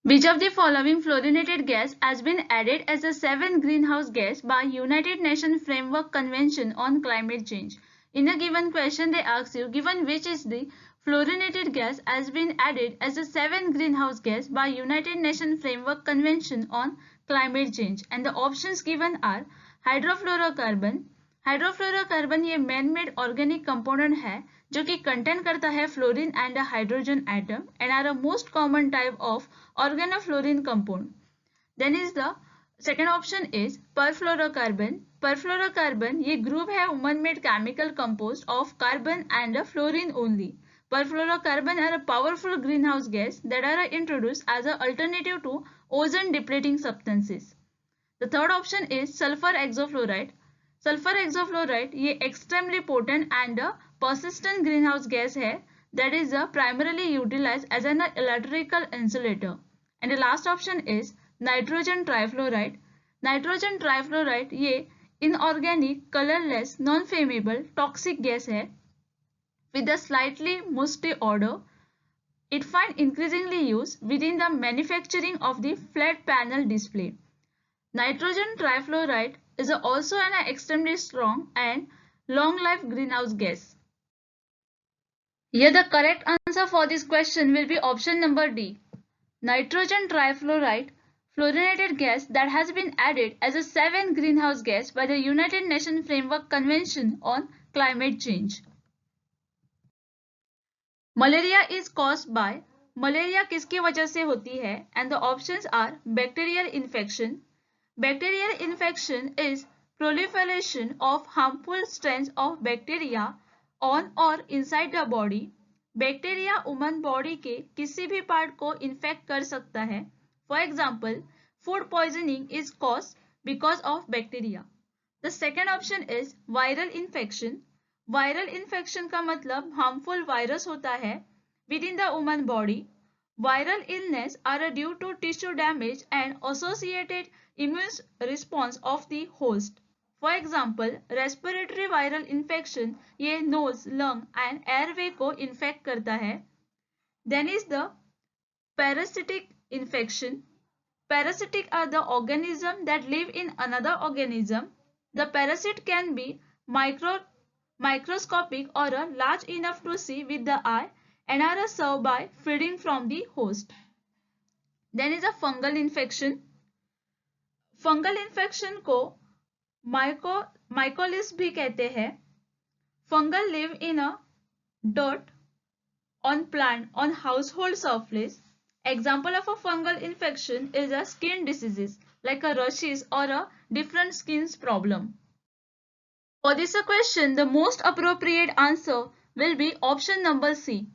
Which of the following fluorinated gas has been added as a 7th greenhouse gas by United Nations Framework Convention on Climate Change? In a given question they ask you, given which is the fluorinated gas has been added as a 7th greenhouse gas by United Nations Framework Convention on Climate Change, and the options given are hydrofluorocarbon. Hydrofluorocarbon ये man made organic component है जो कि contain करता है fluorine and a hydrogen atom and are a most common type of organofluorine compound. Then is the second option is perfluorocarbon. Perfluorocarbon ये group है woman made chemical composed of carbon and fluorine only. Perfluorocarbon are a powerful greenhouse gas that are introduced as an alternative to ozone depleting substances. The third option is sulfur hexafluoride. Sulfur hexafluoride ये extremely potent and persistent greenhouse gas है that is primarily utilized as an electrical insulator. And the last option is nitrogen trifluoride. Nitrogen trifluoride ये inorganic, colorless, non-flammable, toxic gas है with a slightly musty odor. It finds increasingly use within the manufacturing of the flat panel display. Nitrogen trifluoride is also an extremely strong and long-life greenhouse gas. Here the correct answer for this question will be option number D. Nitrogen trifluoride, fluorinated gas that has been added as a 7th greenhouse gas by the United Nations Framework Convention on Climate Change. Malaria is caused by, malaria किसकी वजह से होती है? And the options are bacterial infection. Bacterial infection is proliferation of harmful strains of bacteria on or inside the body. Bacteria human body के किसी भी part को infect कर सकता है. For example food poisoning is caused because of bacteria. The second option is viral infection. Viral infection का मतलब harmful virus होता है within the human body. Viral illness are due to tissue damage and associated immune response of the host. For example respiratory viral infection ये nose, lung and airway को infect करता है. Then is the parasitic infection. Parasitic are the organism that live in another organism. The parasite can be microscopic or large enough to see with the eye and are served by feeding from the host. Then is a fungal infection. Fungal infection को माइकोलिस भी कहते हैं. Fungal live in a dirt, on plant, on household surface. Example of a fungal infection is a skin diseases like a rashes or a different skin's problem. For this question, the most appropriate answer will be option number C.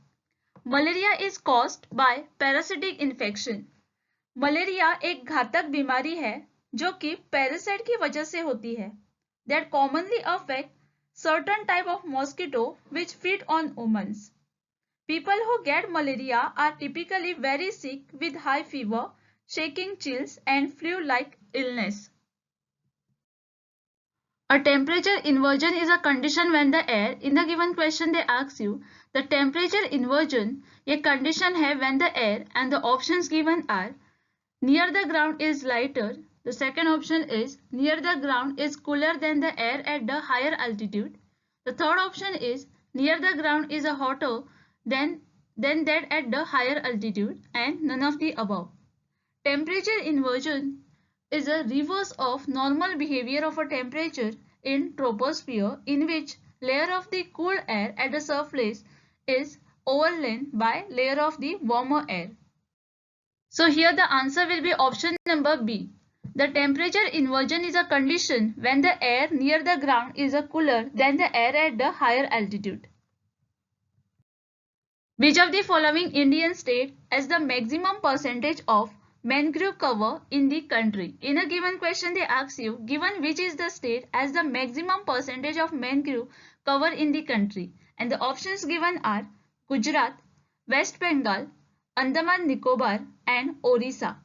Malaria is caused by parasitic infection. Malaria एक घातक बीमारी है जो कि parasite की वजह से होती है that commonly affect certain type of mosquito which feed on humans. People who get malaria are typically very sick with high fever, shaking, chills and flu-like illness. A temperature inversion is a condition when the air, in the given question they ask you, the temperature inversion ये condition है when the air and the options given are near the ground is lighter. The second option is near the ground is cooler than the air at the higher altitude. The third option is near the ground is hotter than that at the higher altitude and none of the above. Temperature inversion is a reverse of normal behavior of a temperature in troposphere in which layer of the cool air at the surface is overlain by layer of the warmer air. So here the answer will be option number B. The temperature inversion is a condition when the air near the ground is cooler than the air at the higher altitude. Which of the following Indian state has the maximum percentage of mangrove cover in the country? In a given question they ask you, given which is the state has the maximum percentage of mangrove cover in the country? And the options given are Gujarat, West Bengal, Andaman Nicobar and Orissa.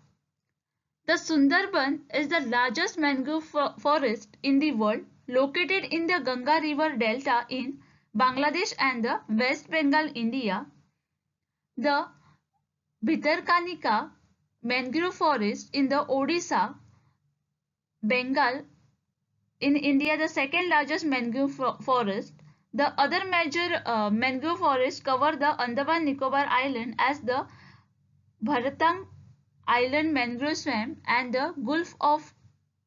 The Sundarban is the largest mangrove forest in the world, located in the Ganga River Delta in Bangladesh and the West Bengal, India. The Bhitarkanika mangrove forest in the Odisha, Bengal in India, the second largest mangrove forest. The other major mangrove forests cover the Andaman Nicobar Island as the Bharatang Island mangrove swamp and the Gulf of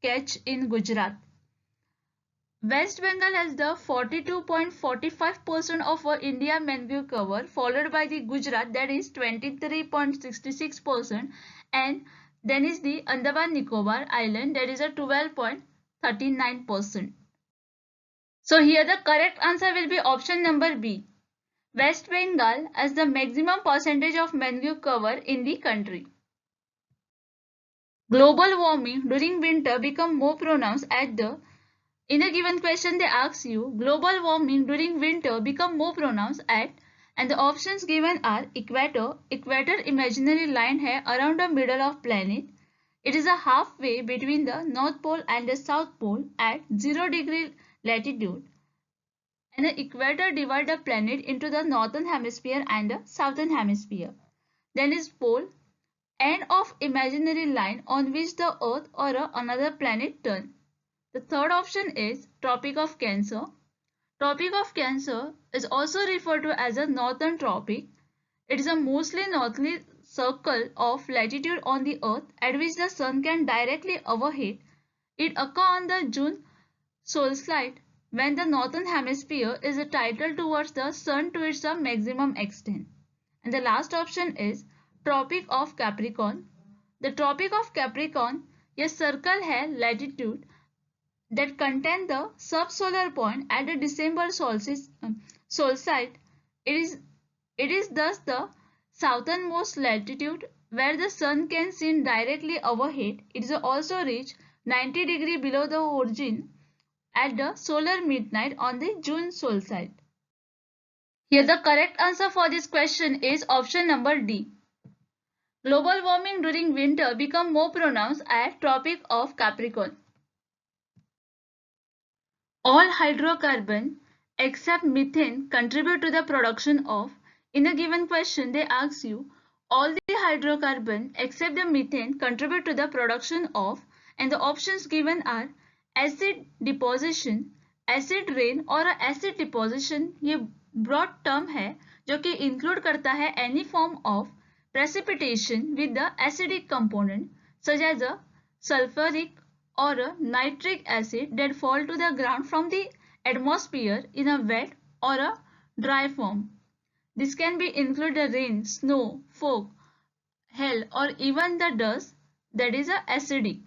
Kutch in Gujarat. West Bengal has the 42.45% of India mangrove cover, followed by the Gujarat that is 23.66%, and then is the Andaman Nicobar Island that is a 12.39%. So here the correct answer will be option number B. West Bengal has the maximum percentage of mangrove cover in the country. Global warming during winter become more pronounced at the, in a given question they ask you, global warming during winter become more pronounced at, and the options given are equator. Equator imaginary line है around the middle of planet. It is a halfway between the North Pole and the South Pole at 0 degree latitude. And the equator divides the planet into the northern hemisphere and the southern hemisphere. Then is pole, end of imaginary line on which the earth or another planet turn. The third option is Tropic of Cancer. Tropic of Cancer is also referred to as a northern tropic. It is a mostly northerly circle of latitude on the earth at which the sun can directly overheat. It occurs on the June solstice when the northern hemisphere is tilted towards the sun to its maximum extent. And the last option is Tropic of Capricorn. The Tropic of Capricorn a circle है latitude that contain the subsolar point at the December solstice. It is thus the southernmost latitude where the sun can seen directly overhead. It is also reached 90 degrees below the origin at the solar midnight on the June solstice. Here the correct answer for this question is option number D. Global warming during winter become more pronounced at Tropic of Capricorn. All hydrocarbon except methane contribute to the production of. In a given question they ask you, all the hydrocarbon except the methane contribute to the production of, and the options given are acid deposition, acid rain और acid deposition. ये broad term है जो कि include करता है any form of precipitation with the acidic component such as a sulfuric or a nitric acid that fall to the ground from the atmosphere in a wet or a dry form. This can be include the rain, snow, fog, hail or even the dust that is a acidic.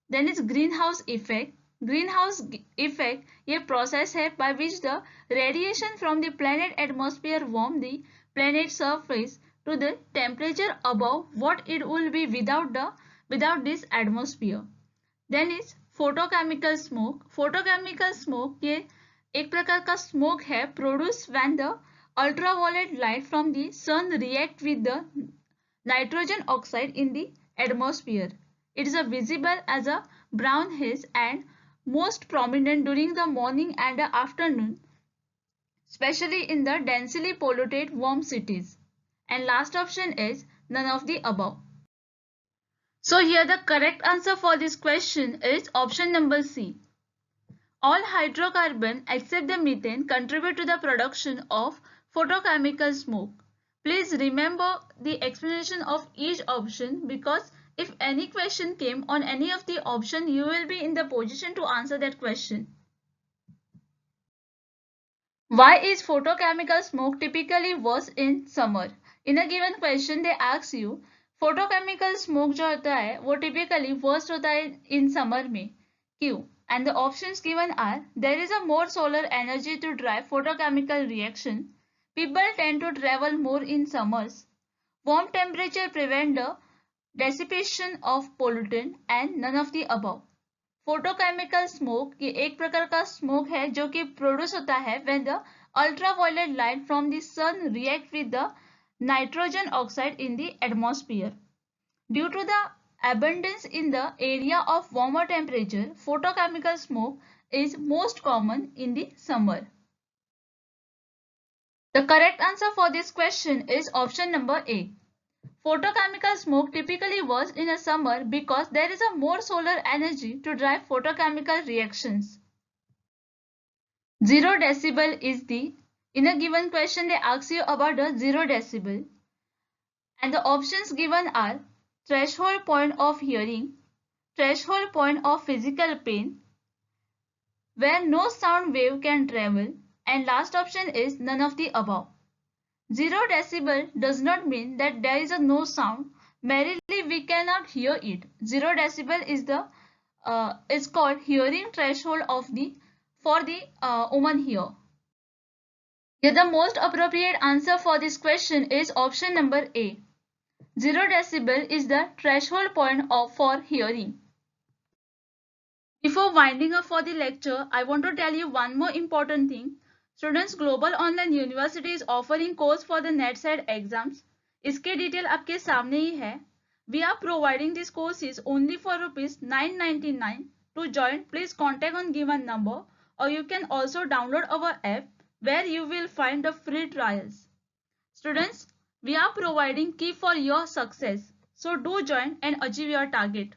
Then is greenhouse effect. Greenhouse effect ये process है by which the radiation from the planet atmosphere warm the planet surface to the temperature above what it will be without this atmosphere. Then is photochemical smoke. Photochemical smoke ये एक प्रकार का smoke है produced when the ultraviolet light from the sun react with the nitrogen oxide in the atmosphere. It is visible as a brown haze and most prominent during the morning and the afternoon, especially in the densely polluted warm cities. And last option is none of the above. So here the correct answer for this question is option number C. All hydrocarbon except the methane contribute to the production of photochemical smoke. Please remember the explanation of each option because if any question came on any of the option, you will be in the position to answer that question. Why is photochemical smoke typically worse in summer? In a given question, they ask you, photochemical smoke जो होता है वो typically worst होता है in summer में. क्यों? And the options given are, there is a more solar energy to drive photochemical reaction. People tend to travel more in summers. Warm temperature prevent the dissipation of pollutant and none of the above. Photochemical smoke ये एक प्रकार का smoke है जो कि produce होता है when the ultraviolet light from the sun react with the nitrogen oxide in the atmosphere. Due to the abundance in the area of warmer temperature, photochemical smoke is most common in the summer. The correct answer for this question is option number A. Photochemical smoke typically works in a summer because there is a more solar energy to drive photochemical reactions. 0 decibel is the, in a given question they ask you about the 0 decibel and the options given are threshold point of hearing, threshold point of physical pain, where no sound wave can travel, and last option is none of the above. 0 decibel does not mean that there is a no sound. Merely we cannot hear it. 0 decibel is called hearing threshold of the for the woman here. Here the most appropriate answer for this question is option number A. 0 decibel is the threshold point for hearing. Before winding up for the lecture, I want to tell you one more important thing. Students, Global Online University is offering course for the NET SET exams. इसके detail आपके सामने ही है. We are providing these courses only for ₹999. To join, please contact on given number or you can also download our app where you will find the free trials. Students, we are providing key for your success. So do join and achieve your target.